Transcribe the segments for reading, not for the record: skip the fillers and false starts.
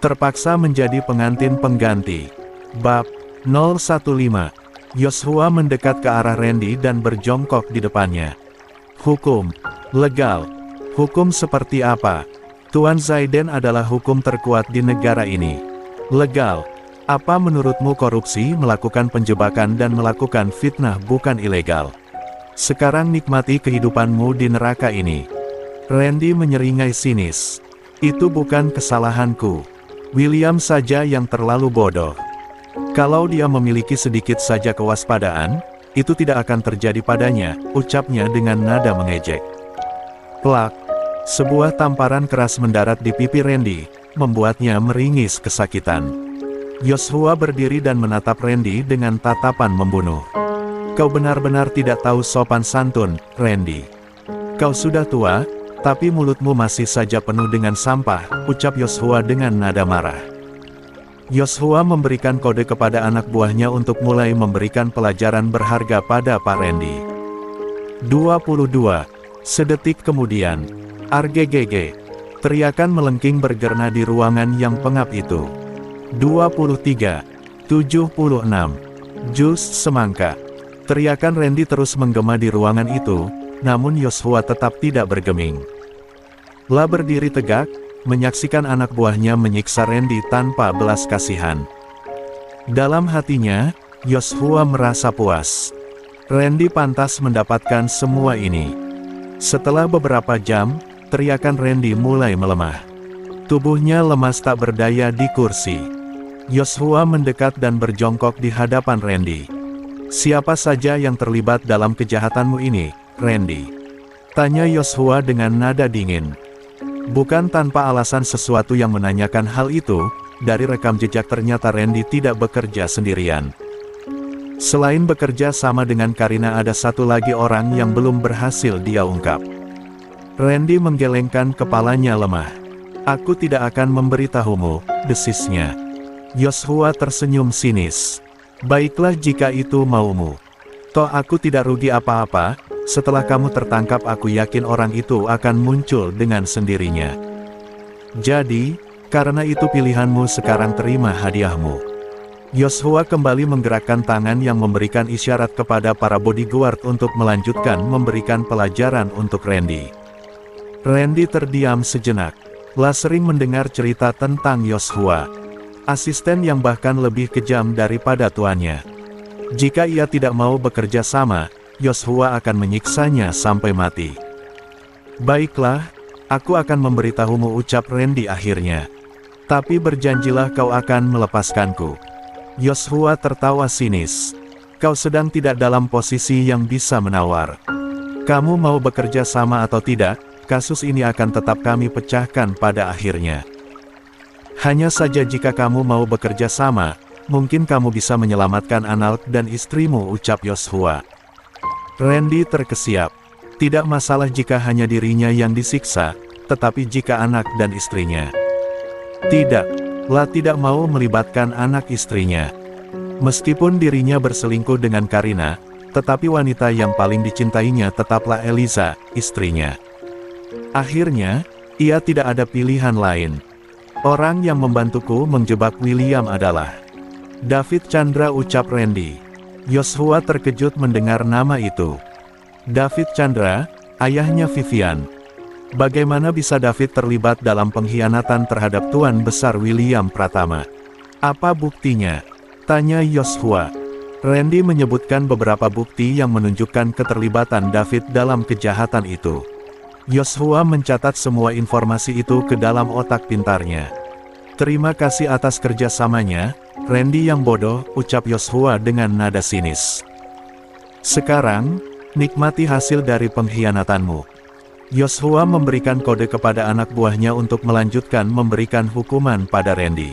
Terpaksa menjadi pengantin pengganti. Bab 015. Joshua mendekat ke arah Randy dan berjongkok di depannya. Hukum. Legal. Hukum seperti apa? Tuan Zayden adalah hukum terkuat di negara ini. Legal. Apa menurutmu korupsi, melakukan penjebakan dan melakukan fitnah bukan ilegal? Sekarang nikmati kehidupanmu di neraka ini. Randy menyeringai sinis. Itu bukan kesalahanku. William saja yang terlalu bodoh. Kalau dia memiliki sedikit saja kewaspadaan, itu tidak akan terjadi padanya, ucapnya dengan nada mengejek. Plak. Sebuah tamparan keras mendarat di pipi Randy, membuatnya meringis kesakitan. Joshua berdiri dan menatap Randy dengan tatapan membunuh. Kau benar-benar tidak tahu sopan santun, Randy. Kau sudah tua, tapi mulutmu masih saja penuh dengan sampah, ucap Joshua dengan nada marah. Joshua memberikan kode kepada anak buahnya untuk mulai memberikan pelajaran berharga pada Pak Randy. 22. Sedetik kemudian. Argegege. Teriakan melengking bergerna di ruangan yang pengap itu. 23. 76. Jus semangka. Teriakan Randy terus menggema di ruangan itu, namun Joshua tetap tidak bergeming. La berdiri tegak, menyaksikan anak buahnya menyiksa Randy tanpa belas kasihan. Dalam hatinya, Joshua merasa puas. Randy pantas mendapatkan semua ini. Setelah beberapa jam, teriakan Randy mulai melemah. Tubuhnya lemas tak berdaya di kursi. Joshua mendekat dan berjongkok di hadapan Randy. Siapa saja yang terlibat dalam kejahatanmu ini, Randy? Tanya Joshua dengan nada dingin. Bukan tanpa alasan sesuatu yang menanyakan hal itu, dari rekam jejak ternyata Randy tidak bekerja sendirian. Selain bekerja sama dengan Karina, ada satu lagi orang yang belum berhasil dia ungkap. Randy menggelengkan kepalanya lemah. Aku tidak akan memberitahumu, desisnya. Joshua tersenyum sinis. Baiklah jika itu maumu. Toh aku tidak rugi apa-apa. Setelah kamu tertangkap aku yakin orang itu akan muncul dengan sendirinya. Jadi, karena itu pilihanmu sekarang, terima hadiahmu. Joshua kembali menggerakkan tangan yang memberikan isyarat kepada para bodyguard untuk melanjutkan memberikan pelajaran untuk Randy. Randy terdiam sejenak. La sering mendengar cerita tentang Joshua. Asisten yang bahkan lebih kejam daripada tuannya. Jika ia tidak mau bekerja sama, Joshua akan menyiksanya sampai mati. Baiklah, aku akan memberitahumu, ucap Randy akhirnya. Tapi berjanjilah kau akan melepaskanku. Joshua tertawa sinis. Kau sedang tidak dalam posisi yang bisa menawar. Kamu mau bekerja sama atau tidak, kasus ini akan tetap kami pecahkan pada akhirnya. Hanya saja jika kamu mau bekerja sama, mungkin kamu bisa menyelamatkan anak dan istrimu, ucap Joshua. Randy terkesiap. Tidak masalah jika hanya dirinya yang disiksa, tetapi jika anak dan istrinya. Tidak, La tidak mau melibatkan anak istrinya. Meskipun dirinya berselingkuh dengan Karina, tetapi wanita yang paling dicintainya tetaplah Eliza, istrinya. Akhirnya, ia tidak ada pilihan lain. Orang yang membantuku menjebak William adalah David Chandra, ucap Randy. Joshua terkejut mendengar nama itu. David Chandra, ayahnya Vivian. Bagaimana bisa David terlibat dalam pengkhianatan terhadap Tuan Besar William Pratama? Apa buktinya? Tanya Joshua. Randy menyebutkan beberapa bukti yang menunjukkan keterlibatan David dalam kejahatan itu. Joshua mencatat semua informasi itu ke dalam otak pintarnya. Terima kasih atas kerjasamanya, Randy yang bodoh, ucap Joshua dengan nada sinis. Sekarang, nikmati hasil dari pengkhianatanmu. Joshua memberikan kode kepada anak buahnya untuk melanjutkan memberikan hukuman pada Randy.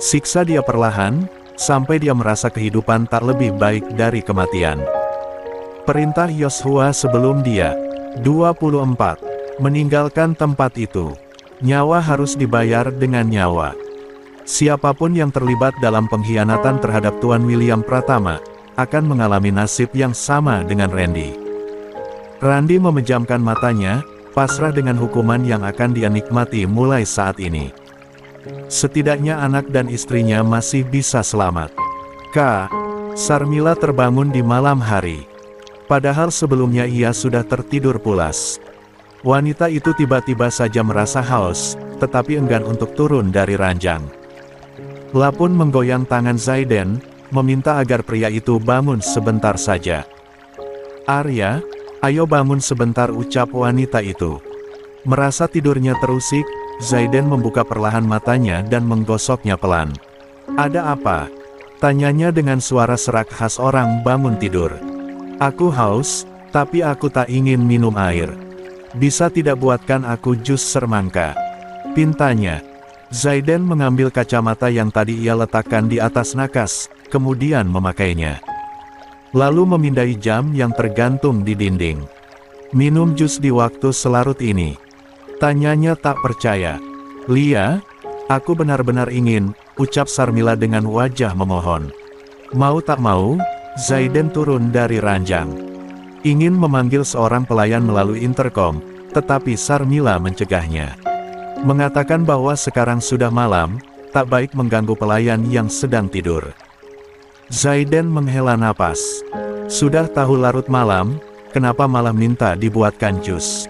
Siksa dia perlahan, sampai dia merasa kehidupan tak lebih baik dari kematian. Perintah Joshua sebelum dia, 24, meninggalkan tempat itu. Nyawa harus dibayar dengan nyawa. Siapapun yang terlibat dalam pengkhianatan terhadap Tuan William Pratama, akan mengalami nasib yang sama dengan Randy. Randy memejamkan matanya, pasrah dengan hukuman yang akan dia nikmati mulai saat ini. Setidaknya anak dan istrinya masih bisa selamat. Kak, Sarmila terbangun di malam hari. Padahal sebelumnya ia sudah tertidur pulas. Wanita itu tiba-tiba saja merasa haus, tetapi enggan untuk turun dari ranjang. La pun menggoyang tangan Zaiden, meminta agar pria itu bangun sebentar saja. "Arya, ayo bangun sebentar," ucap wanita itu. Merasa tidurnya terusik, Zaiden membuka perlahan matanya dan menggosoknya pelan. "Ada apa?" tanyanya dengan suara serak khas orang bangun tidur. "Aku haus, tapi aku tak ingin minum air. Bisa tidak buatkan aku jus semangka?" pintanya. Zaiden mengambil kacamata yang tadi ia letakkan di atas nakas, kemudian memakainya. Lalu memindai jam yang tergantung di dinding. "Minum jus di waktu selarut ini?" tanyanya tak percaya. "Lia, aku benar-benar ingin," ucap Sarmila dengan wajah memohon. Mau tak mau, Zaiden turun dari ranjang. Ingin memanggil seorang pelayan melalui interkom, tetapi Sarmila mencegahnya. Mengatakan bahwa sekarang sudah malam, tak baik mengganggu pelayan yang sedang tidur. Zaiden menghela napas. Sudah tahu larut malam, kenapa malah minta dibuatkan jus?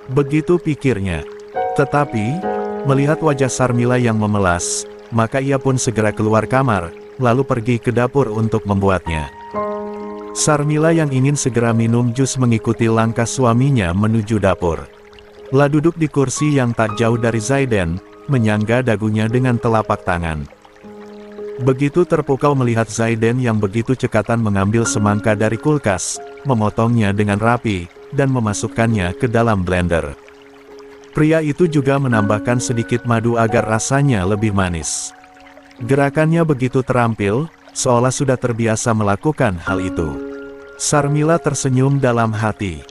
Begitu pikirnya. Tetapi, melihat wajah Sarmila yang memelas, maka ia pun segera keluar kamar, lalu pergi ke dapur untuk membuatnya. Sarmila yang ingin segera minum jus mengikuti langkah suaminya menuju dapur. La duduk di kursi yang tak jauh dari Zaiden, menyangga dagunya dengan telapak tangan. Begitu terpukau melihat Zaiden yang begitu cekatan mengambil semangka dari kulkas, memotongnya dengan rapi, dan memasukkannya ke dalam blender. Pria itu juga menambahkan sedikit madu agar rasanya lebih manis. Gerakannya begitu terampil, seolah sudah terbiasa melakukan hal itu. Sarmila tersenyum dalam hati.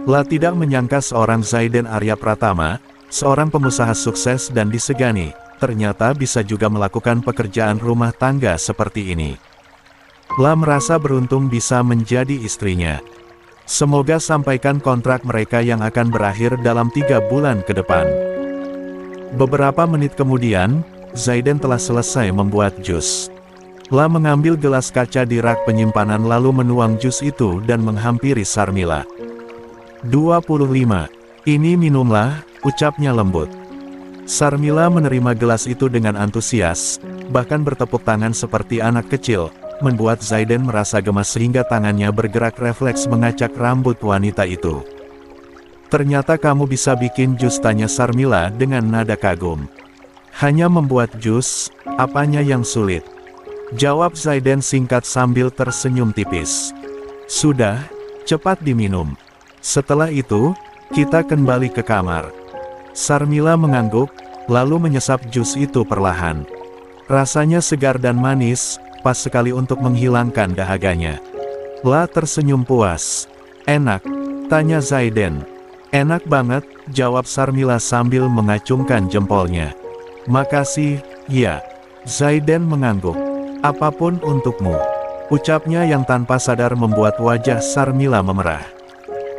La tidak menyangka seorang Zaiden Arya Pratama, seorang pengusaha sukses dan disegani, ternyata bisa juga melakukan pekerjaan rumah tangga seperti ini. La merasa beruntung bisa menjadi istrinya. Semoga sampaikan kontrak mereka yang akan berakhir dalam 3 bulan ke depan. Beberapa menit kemudian, Zaiden telah selesai membuat jus. La mengambil gelas kaca di rak penyimpanan lalu menuang jus itu dan menghampiri Sarmila. 25. "Ini minumlah," ucapnya lembut. Sarmila menerima gelas itu dengan antusias, bahkan bertepuk tangan seperti anak kecil, membuat Zaiden merasa gemas sehingga tangannya bergerak refleks mengacak rambut wanita itu. "Ternyata kamu bisa bikin jus," tanya Sarmila dengan nada kagum. "Hanya membuat jus, apanya yang sulit?" jawab Zaiden singkat sambil tersenyum tipis. "Sudah, cepat diminum. Setelah itu, kita kembali ke kamar." Sarmila mengangguk, lalu menyesap jus itu perlahan. Rasanya segar dan manis, pas sekali untuk menghilangkan dahaganya. La tersenyum puas. "Enak?" tanya Zaiden. "Enak banget," jawab Sarmila sambil mengacungkan jempolnya. "Makasih, ya." Zaiden mengangguk. "Apapun untukmu," ucapnya yang tanpa sadar membuat wajah Sarmila memerah.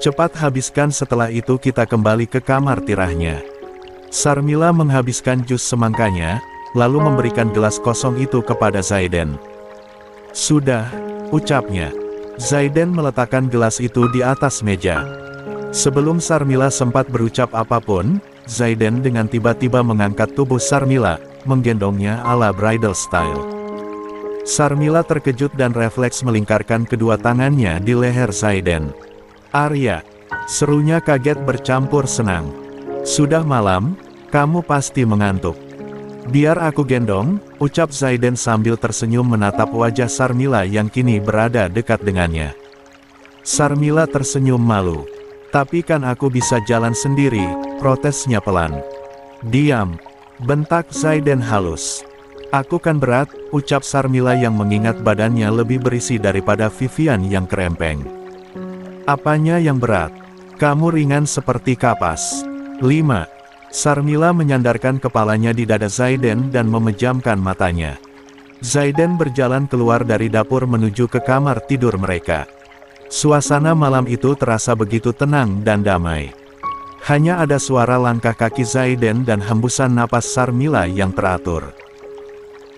"Cepat habiskan, setelah itu kita kembali ke kamar," tirahnya. Sarmila menghabiskan jus semangkanya, lalu memberikan gelas kosong itu kepada Zaiden. "Sudah," ucapnya. Zaiden meletakkan gelas itu di atas meja. Sebelum Sarmila sempat berucap apapun, Zaiden dengan tiba-tiba mengangkat tubuh Sarmila, menggendongnya ala bridal style. Sarmila terkejut dan refleks melingkarkan kedua tangannya di leher Zaiden. "Arya," serunya kaget bercampur senang. "Sudah malam, kamu pasti mengantuk. Biar aku gendong," ucap Zaiden sambil tersenyum menatap wajah Sarmila yang kini berada dekat dengannya. Sarmila tersenyum malu. "Tapi kan aku bisa jalan sendiri," protesnya pelan. "Diam," bentak Zaiden halus. "Aku kan berat," ucap Sarmila yang mengingat badannya lebih berisi daripada Vivian yang kerempeng. "Apanya yang berat? Kamu ringan seperti kapas." 5. Sarmila menyandarkan kepalanya di dada Zaiden dan memejamkan matanya. Zaiden berjalan keluar dari dapur menuju ke kamar tidur mereka. Suasana malam itu terasa begitu tenang dan damai. Hanya ada suara langkah kaki Zaiden dan hembusan napas Sarmila yang teratur.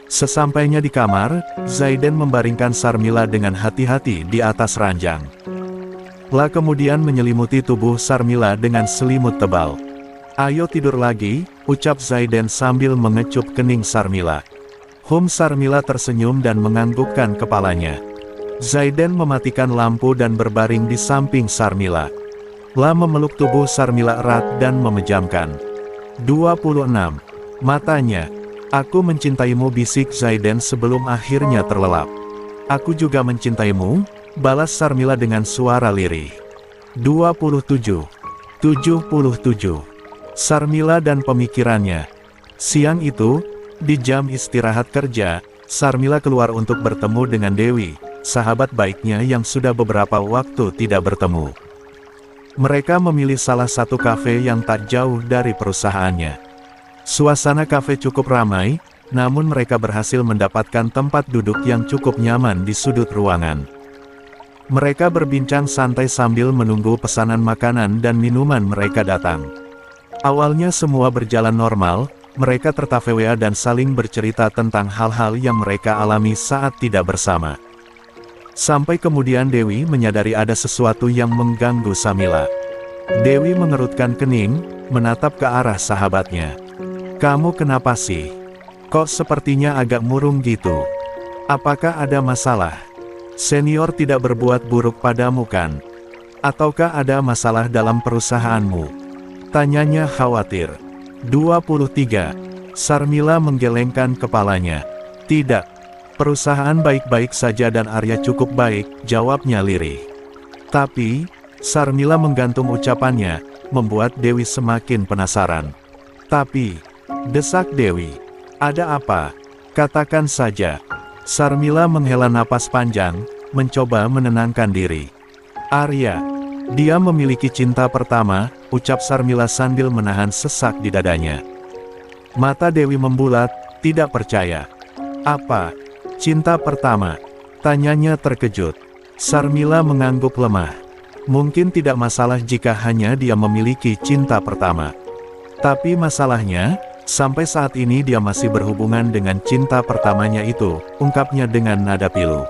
Sesampainya di kamar, Zaiden membaringkan Sarmila dengan hati-hati di atas ranjang. La kemudian menyelimuti tubuh Sarmila dengan selimut tebal. "Ayo tidur lagi," ucap Zaiden sambil mengecup kening Sarmila. Sarmila tersenyum dan menganggukkan kepalanya. Zaiden mematikan lampu dan berbaring di samping Sarmila. La memeluk tubuh Sarmila erat dan memejamkan. 26. Matanya. "Aku mencintaimu," bisik Zaiden sebelum akhirnya terlelap. "Aku juga mencintaimu," balas Sarmila dengan suara lirih. 27. 77. Sarmila dan pemikirannya. Siang itu, di jam istirahat kerja, Sarmila keluar untuk bertemu dengan Dewi, sahabat baiknya yang sudah beberapa waktu tidak bertemu. Mereka memilih salah satu kafe yang tak jauh dari perusahaannya. Suasana kafe cukup ramai, namun mereka berhasil mendapatkan tempat duduk yang cukup nyaman di sudut ruangan. Mereka berbincang santai sambil menunggu pesanan makanan dan minuman mereka datang. Awalnya semua berjalan normal, mereka tertawa dan saling bercerita tentang hal-hal yang mereka alami saat tidak bersama. Sampai kemudian Dewi menyadari ada sesuatu yang mengganggu Sarmila. Dewi mengerutkan kening, menatap ke arah sahabatnya. "Kamu kenapa sih? Kok sepertinya agak murung gitu? Apakah ada masalah? Senior tidak berbuat buruk padamu kan? Ataukah ada masalah dalam perusahaanmu?" tanyanya khawatir. 23. Sarmila menggelengkan kepalanya. "Tidak. Perusahaan baik-baik saja dan Arya cukup baik," jawabnya lirih. "Tapi," Sarmila menggantung ucapannya, membuat Dewi semakin penasaran. "Tapi," desak Dewi. "Ada apa? Katakan saja." Sarmila menghela napas panjang, mencoba menenangkan diri. "Arya. Dia memiliki cinta pertama," ucap Sarmila sambil menahan sesak di dadanya. Mata Dewi membulat, tidak percaya. "Apa? Cinta pertama?" tanyanya terkejut. Sarmila mengangguk lemah. Mungkin tidak masalah jika hanya dia memiliki cinta pertama. Tapi masalahnya, sampai saat ini dia masih berhubungan dengan cinta pertamanya itu, ungkapnya dengan nada pilu.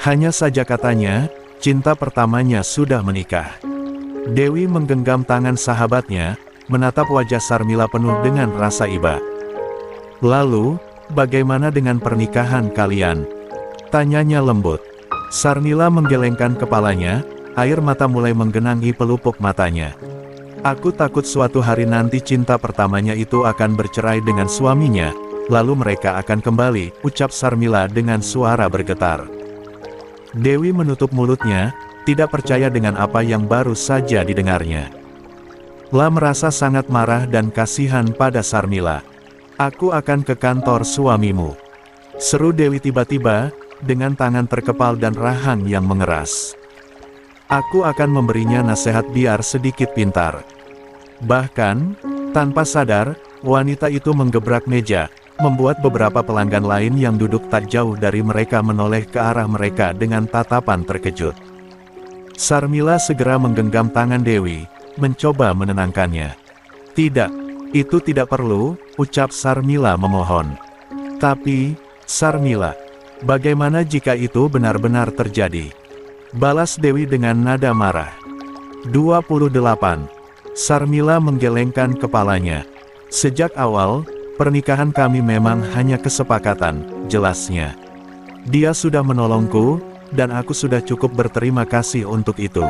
Hanya saja katanya, cinta pertamanya sudah menikah. Dewi menggenggam tangan sahabatnya, menatap wajah Sarmila penuh dengan rasa iba. "Lalu, bagaimana dengan pernikahan kalian?" tanyanya lembut. Sarmila menggelengkan kepalanya, air mata mulai menggenangi pelupuk matanya. "Aku takut suatu hari nanti cinta pertamanya itu akan bercerai dengan suaminya, lalu mereka akan kembali," ucap Sarmila dengan suara bergetar. Dewi menutup mulutnya, tidak percaya dengan apa yang baru saja didengarnya. La merasa sangat marah dan kasihan pada Sarmila. "Aku akan ke kantor suamimu," seru Dewi tiba-tiba, dengan tangan terkepal dan rahang yang mengeras. "Aku akan memberinya nasihat biar sedikit pintar." Bahkan, tanpa sadar, wanita itu menggebrak meja, membuat beberapa pelanggan lain yang duduk tak jauh dari mereka menoleh ke arah mereka dengan tatapan terkejut. Sarmila segera menggenggam tangan Dewi, mencoba menenangkannya. "Tidak, itu tidak perlu," ucap Sarmila memohon. "Tapi, Sarmila, bagaimana jika itu benar-benar terjadi?" balas Dewi dengan nada marah. 28. Sarmila menggelengkan kepalanya. "Sejak awal, pernikahan kami memang hanya kesepakatan," jelasnya. "Dia sudah menolongku, dan aku sudah cukup berterima kasih untuk itu."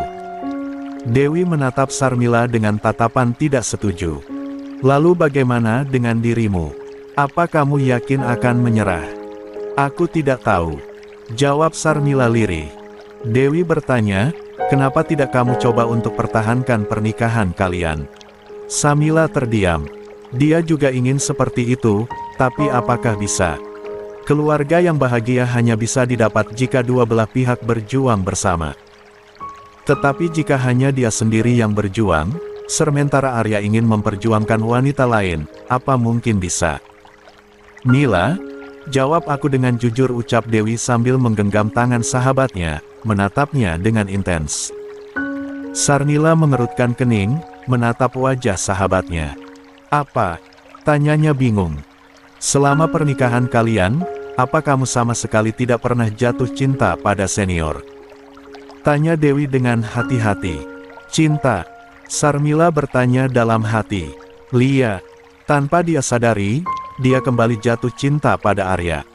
Dewi menatap Sarmila dengan tatapan tidak setuju. "Lalu bagaimana dengan dirimu? Apa kamu yakin akan menyerah?" "Aku tidak tahu," jawab Sarmila lirih. Dewi bertanya, "Kenapa tidak kamu coba untuk pertahankan pernikahan kalian?" Sarmila terdiam. Dia juga ingin seperti itu, tapi apakah bisa? Keluarga yang bahagia hanya bisa didapat jika dua belah pihak berjuang bersama. Tetapi jika hanya dia sendiri yang berjuang, sementara Arya ingin memperjuangkan wanita lain, apa mungkin bisa? "Mila, jawab aku dengan jujur," ucap Dewi sambil menggenggam tangan sahabatnya, menatapnya dengan intens. Sarmila mengerutkan kening, menatap wajah sahabatnya. Apa? Tanyanya bingung. Selama pernikahan kalian, apa kamu sama sekali tidak pernah jatuh cinta pada senior? Tanya Dewi dengan hati-hati. Cinta? Sarmila bertanya dalam hati. Lia. Tanpa dia sadari, dia kembali jatuh cinta pada Arya.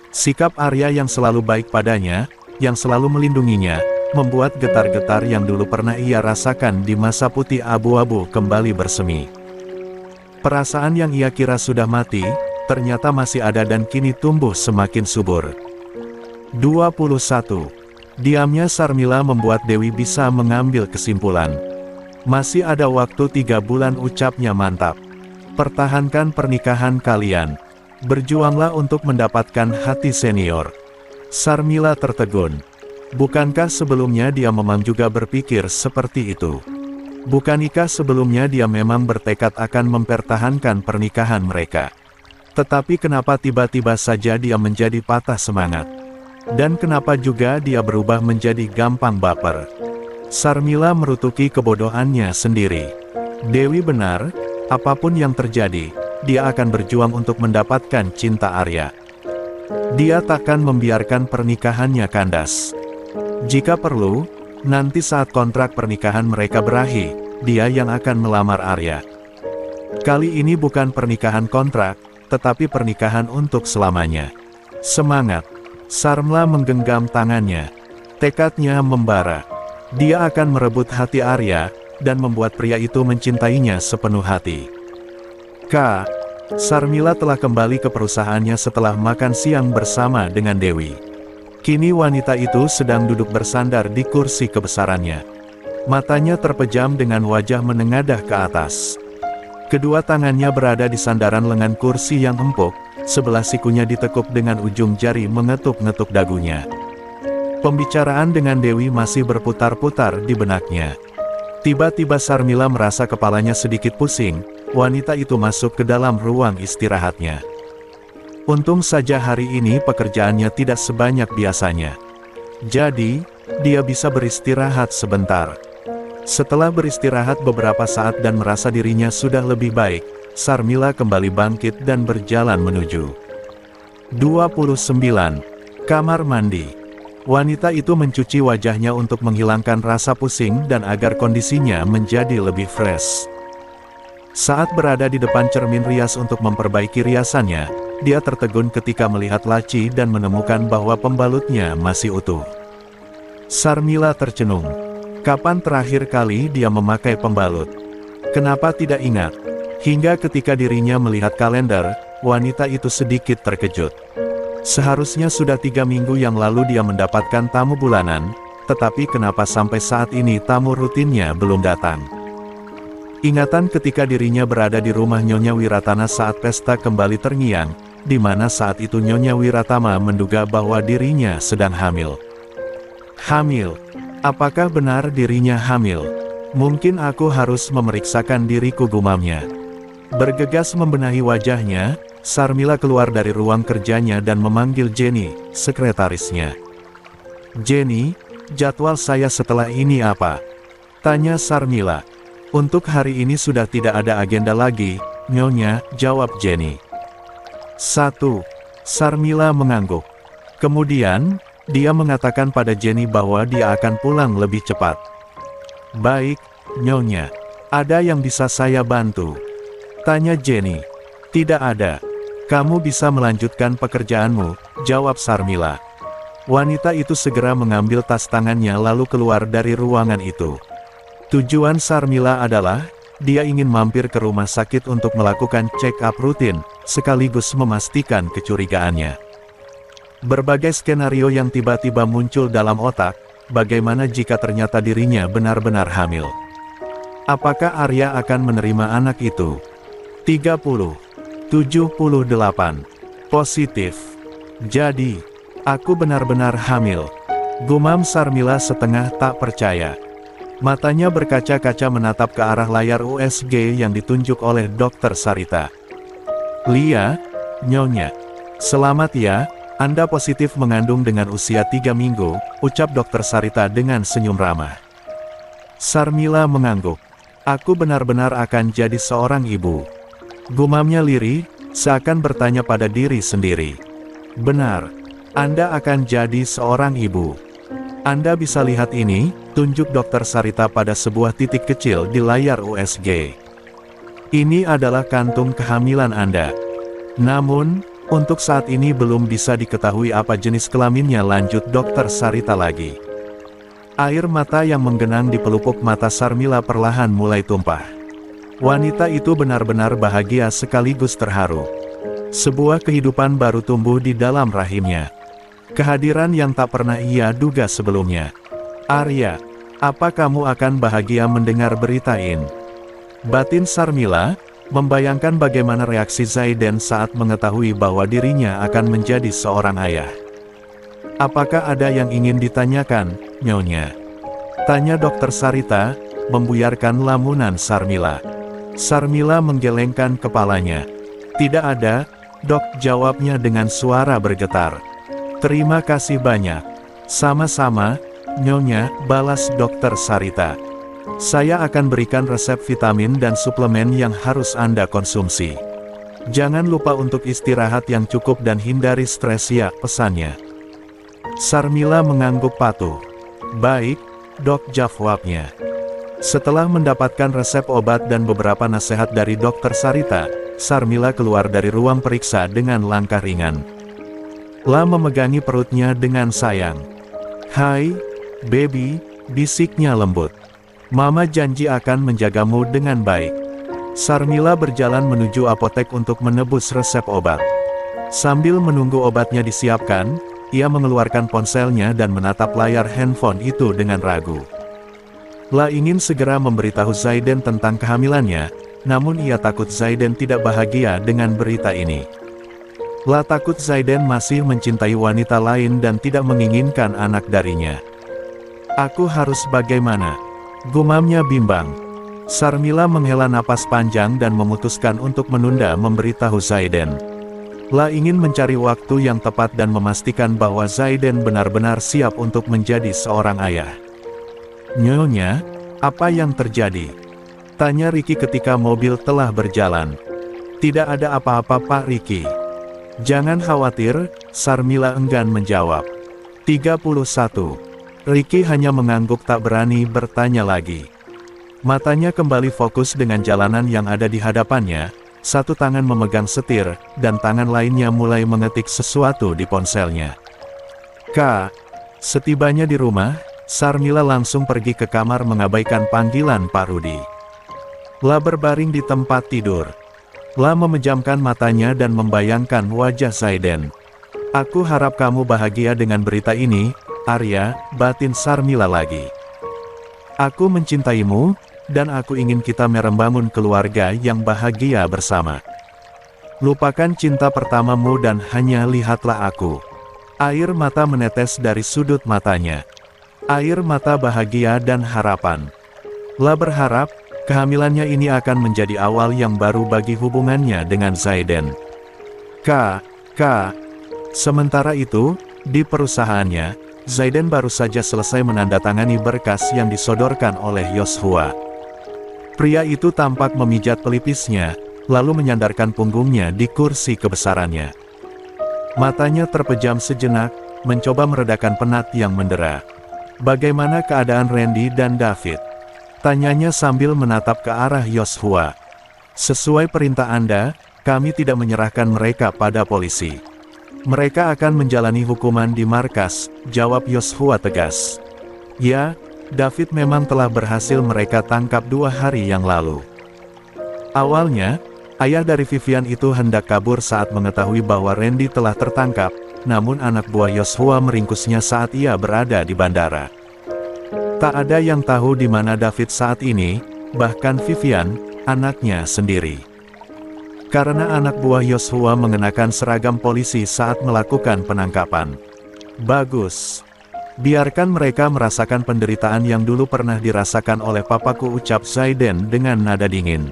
Sikap Arya yang selalu baik padanya, yang selalu melindunginya, membuat getar-getar yang dulu pernah ia rasakan di masa putih abu-abu kembali bersemi. Perasaan yang ia kira sudah mati, ternyata masih ada dan kini tumbuh semakin subur. 21. Diamnya Sarmila membuat Dewi bisa mengambil kesimpulan. Masih ada waktu 3 bulan, ucapnya mantap. Pertahankan pernikahan kalian. Berjuanglah untuk mendapatkan hati senior. Sarmila tertegun. Bukankah sebelumnya dia memang juga berpikir seperti itu? Bukankah sebelumnya dia memang bertekad akan mempertahankan pernikahan mereka? Tetapi kenapa tiba-tiba saja dia menjadi patah semangat? Dan kenapa juga dia berubah menjadi gampang baper? Sarmila merutuki kebodohannya sendiri. Dewi benar, apapun yang terjadi, dia akan berjuang untuk mendapatkan cinta Arya. Dia takkan membiarkan pernikahannya kandas. Jika perlu, nanti saat kontrak pernikahan mereka berakhir, dia yang akan melamar Arya. Kali ini bukan pernikahan kontrak, tetapi pernikahan untuk selamanya. Semangat! Sarmila menggenggam tangannya. Tekadnya membara. Dia akan merebut hati Arya, dan membuat pria itu mencintainya sepenuh hati. Sarmila telah kembali ke perusahaannya setelah makan siang bersama dengan Dewi. Kini wanita itu sedang duduk bersandar di kursi kebesarannya. Matanya terpejam dengan wajah menengadah ke atas. Kedua tangannya berada di sandaran lengan kursi yang empuk, sebelah sikunya ditekuk dengan ujung jari mengetuk-ngetuk dagunya. Pembicaraan dengan Dewi masih berputar-putar di benaknya. Tiba-tiba Sarmila merasa kepalanya sedikit pusing, wanita itu masuk ke dalam ruang istirahatnya. Untung saja hari ini pekerjaannya tidak sebanyak biasanya. Jadi, dia bisa beristirahat sebentar. Setelah beristirahat beberapa saat dan merasa dirinya sudah lebih baik, Sarmila kembali bangkit dan berjalan menuju 29. Kamar mandi. Wanita itu mencuci wajahnya untuk menghilangkan rasa pusing dan agar kondisinya menjadi lebih fresh. Saat berada di depan cermin rias untuk memperbaiki riasannya, dia tertegun ketika melihat laci dan menemukan bahwa pembalutnya masih utuh. Sarmila tercenung. Kapan terakhir kali dia memakai pembalut? Kenapa tidak ingat? Hingga ketika dirinya melihat kalender, wanita itu sedikit terkejut. Seharusnya sudah 3 minggu yang lalu dia mendapatkan tamu bulanan, tetapi kenapa sampai saat ini tamu rutinnya belum datang? Ingatan ketika dirinya berada di rumah Nyonya Wiratana saat pesta kembali terngiang, di mana saat itu Nyonya Wiratama menduga bahwa dirinya sedang hamil. Hamil? Apakah benar dirinya hamil? Mungkin aku harus memeriksakan diriku, gumamnya. Bergegas membenahi wajahnya, Sarmila keluar dari ruang kerjanya dan memanggil Jenny, sekretarisnya. Jenny, jadwal saya setelah ini apa? Tanya Sarmila. Untuk hari ini sudah tidak ada agenda lagi, Nyonya, jawab Jenny. 1. Sarmila mengangguk. Kemudian, dia mengatakan pada Jenny bahwa dia akan pulang lebih cepat. Baik, Nyonya. Ada yang bisa saya bantu? Tanya Jenny. Tidak ada. Kamu bisa melanjutkan pekerjaanmu, jawab Sarmila. Wanita itu segera mengambil tas tangannya lalu keluar dari ruangan itu. Tujuan Sarmila adalah, dia ingin mampir ke rumah sakit untuk melakukan check-up rutin, sekaligus memastikan kecurigaannya. Berbagai skenario yang tiba-tiba muncul dalam otak, bagaimana jika ternyata dirinya benar-benar hamil? Apakah Arya akan menerima anak itu? 30. 78. Positif. Jadi, aku benar-benar hamil. Gumam Sarmila setengah tak percaya. Matanya berkaca-kaca menatap ke arah layar USG yang ditunjuk oleh Dr. Sarita. Lia, Nyonya. Selamat ya, Anda positif mengandung dengan usia 3 minggu, ucap Dr. Sarita dengan senyum ramah. Sarmila mengangguk. Aku benar-benar akan jadi seorang ibu. Gumamnya lirih, seakan bertanya pada diri sendiri. Benar, Anda akan jadi seorang ibu. Anda bisa lihat ini, tunjuk Dokter Sarita pada sebuah titik kecil di layar USG. Ini adalah kantung kehamilan Anda. Namun, untuk saat ini belum bisa diketahui apa jenis kelaminnya, lanjut Dokter Sarita lagi. Air mata yang menggenang di pelupuk mata Sarmila perlahan mulai tumpah. Wanita itu benar-benar bahagia sekaligus terharu. Sebuah kehidupan baru tumbuh di dalam rahimnya. Kehadiran yang tak pernah ia duga sebelumnya. Arya, apa kamu akan bahagia mendengar berita ini? Batin Sarmila membayangkan bagaimana reaksi Zaiden saat mengetahui bahwa dirinya akan menjadi seorang ayah. Apakah ada yang ingin ditanyakan, Nyonya? Tanya Dokter Sarita, membuyarkan lamunan Sarmila. Sarmila menggelengkan kepalanya. Tidak ada, Dok, jawabnya dengan suara bergetar. Terima kasih banyak. Sama-sama, Nyonya, balas Dokter Sarita. Saya akan berikan resep vitamin dan suplemen yang harus Anda konsumsi. Jangan lupa untuk istirahat yang cukup dan hindari stres ya, pesannya. Sarmila mengangguk patuh. Baik, Dok, jawabnya. Setelah mendapatkan resep obat dan beberapa nasihat dari Dokter Sarita, Sarmila keluar dari ruang periksa dengan langkah ringan. La memegangi perutnya dengan sayang. Hai, baby, bisiknya lembut. Mama janji akan menjagamu dengan baik. Sarmila berjalan menuju apotek untuk menebus resep obat. Sambil menunggu obatnya disiapkan, ia mengeluarkan ponselnya dan menatap layar handphone itu dengan ragu. La ingin segera memberitahu Zaiden tentang kehamilannya, namun ia takut Zaiden tidak bahagia dengan berita ini. La takut Zaiden masih mencintai wanita lain dan tidak menginginkan anak darinya. Aku harus bagaimana? Gumamnya bimbang. Sarmila menghela napas panjang dan memutuskan untuk menunda memberitahu Zaiden. La ingin mencari waktu yang tepat dan memastikan bahwa Zaiden benar-benar siap untuk menjadi seorang ayah. Nyonya, apa yang terjadi? Tanya Ricky ketika mobil telah berjalan. Tidak ada apa-apa, Pak Ricky. Jangan khawatir, Sarmila enggan menjawab. 31. Ricky hanya mengangguk tak berani bertanya lagi. Matanya kembali fokus dengan jalanan yang ada di hadapannya, satu tangan memegang setir, dan tangan lainnya mulai mengetik sesuatu di ponselnya. Kak, setibanya di rumah, Sarmila langsung pergi ke kamar mengabaikan panggilan Pak Rudi. La berbaring di tempat tidur. La memejamkan matanya dan membayangkan wajah Zaiden. Aku harap kamu bahagia dengan berita ini, Arya, batin Sarmila lagi. Aku mencintaimu, dan aku ingin kita membangun keluarga yang bahagia bersama. Lupakan cinta pertamamu dan hanya lihatlah aku. Air mata menetes dari sudut matanya. Air mata bahagia dan harapan. La berharap, kehamilannya ini akan menjadi awal yang baru bagi hubungannya dengan Zaiden. Sementara itu, di perusahaannya, Zaiden baru saja selesai menandatangani berkas yang disodorkan oleh Yoshua. Pria itu tampak memijat pelipisnya, lalu menyandarkan punggungnya di kursi kebesarannya. Matanya terpejam sejenak, mencoba meredakan penat yang mendera. Bagaimana keadaan Randy dan David? Tanyanya sambil menatap ke arah Yoshua. Sesuai perintah Anda, kami tidak menyerahkan mereka pada polisi. Mereka akan menjalani hukuman di markas, jawab Yoshua tegas. Ya, David memang telah berhasil mereka tangkap 2 hari yang lalu. Awalnya, ayah dari Vivian itu hendak kabur saat mengetahui bahwa Randy telah tertangkap, namun anak buah Yoshua meringkusnya saat ia berada di bandara. Tak ada yang tahu di mana David saat ini, bahkan Vivian, anaknya sendiri. Karena anak buah Yoshua mengenakan seragam polisi saat melakukan penangkapan. Bagus. Biarkan mereka merasakan penderitaan yang dulu pernah dirasakan oleh papaku, ucap Zaiden dengan nada dingin.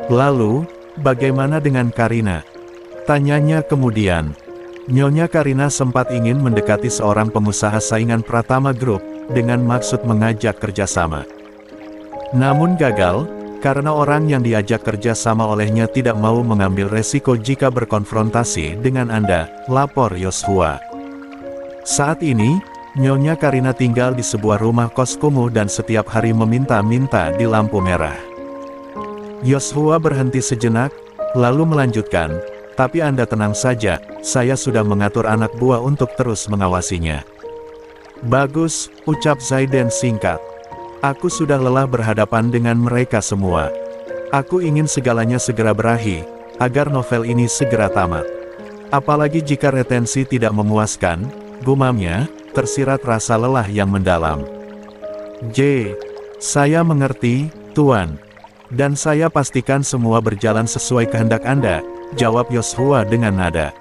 Lalu, bagaimana dengan Karina? Tanyanya kemudian. Nyonya Karina sempat ingin mendekati seorang pengusaha saingan Pratama Group, dengan maksud mengajak kerjasama. Namun gagal, karena orang yang diajak kerja sama olehnya tidak mau mengambil resiko jika berkonfrontasi dengan Anda, lapor Yoshua. Saat ini, Nyonya Karina tinggal di sebuah rumah kos kumuh dan setiap hari meminta-minta di lampu merah. Yoshua berhenti sejenak, lalu melanjutkan, "Tapi Anda tenang saja, saya sudah mengatur anak buah untuk terus mengawasinya." "Bagus," ucap Zaiden singkat. "Aku sudah lelah berhadapan dengan mereka semua. Aku ingin segalanya segera berakhir, agar novel ini segera tamat. Apalagi jika retensi tidak memuaskan," gumamnya, tersirat rasa lelah yang mendalam. Saya mengerti, Tuan. Dan saya pastikan semua berjalan sesuai kehendak Anda," jawab Yoshua dengan nada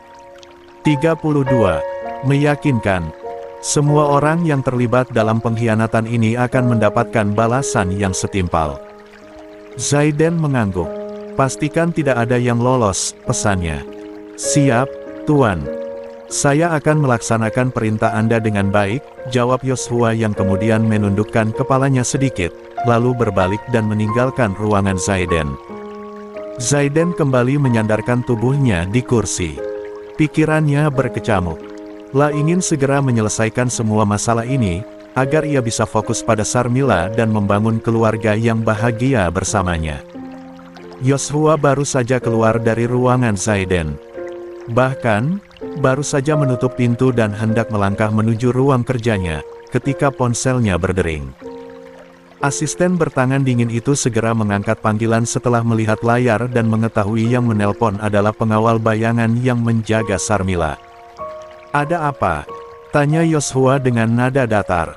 32. Meyakinkan. Semua orang yang terlibat dalam pengkhianatan ini akan mendapatkan balasan yang setimpal. Zaiden mengangguk. "Pastikan tidak ada yang lolos," pesannya. "Siap, Tuan. Saya akan melaksanakan perintah Anda dengan baik," jawab Yoshua yang kemudian menundukkan kepalanya sedikit, lalu berbalik dan meninggalkan ruangan Zaiden. Zaiden kembali menyandarkan tubuhnya di kursi. Pikirannya berkecamuk. Ingin segera menyelesaikan semua masalah ini, agar ia bisa fokus pada Sarmila dan membangun keluarga yang bahagia bersamanya. Yoshua baru saja keluar dari ruangan Zaiden. Bahkan, baru saja menutup pintu dan hendak melangkah menuju ruang kerjanya, ketika ponselnya berdering. Asisten bertangan dingin itu segera mengangkat panggilan setelah melihat layar dan mengetahui yang menelpon adalah pengawal bayangan yang menjaga Sarmila. "Ada apa?" tanya Yoshua dengan nada datar.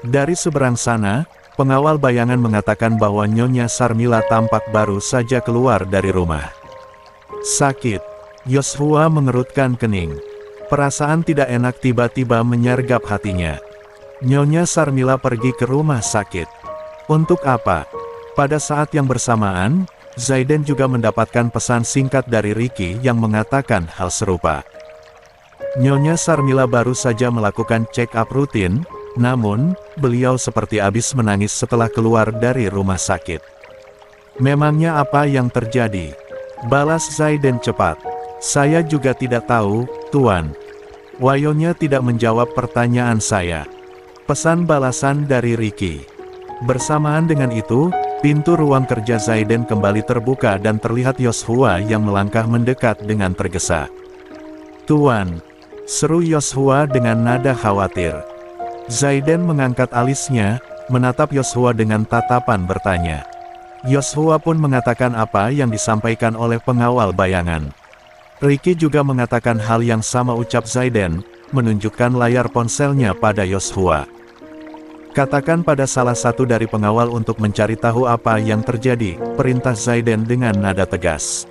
Dari seberang sana, pengawal bayangan mengatakan bahwa Nyonya Sarmila tampak baru saja keluar dari rumah. "Sakit." Yoshua mengerutkan kening. Perasaan tidak enak tiba-tiba menyergap hatinya. Nyonya Sarmila pergi ke rumah sakit. Untuk apa? Pada saat yang bersamaan, Zaiden juga mendapatkan pesan singkat dari Ricky yang mengatakan hal serupa. Nyonya Sarmila baru saja melakukan check-up rutin, namun, beliau seperti habis menangis setelah keluar dari rumah sakit. "Memangnya apa yang terjadi?" balas Zaiden cepat. "Saya juga tidak tahu, Tuan." Wayonya tidak menjawab pertanyaan saya. Pesan balasan dari Ricky. Bersamaan dengan itu, pintu ruang kerja Zaiden kembali terbuka dan terlihat Yoshua yang melangkah mendekat dengan tergesa. "Tuan," seru Yoshua dengan nada khawatir. Zaiden mengangkat alisnya, menatap Yoshua dengan tatapan bertanya. Yoshua pun mengatakan apa yang disampaikan oleh pengawal bayangan. Ricky juga mengatakan hal yang sama ucap Zaiden, menunjukkan layar ponselnya pada Yoshua. "Katakan pada salah satu dari pengawal untuk mencari tahu apa yang terjadi," perintah Zaiden dengan nada tegas.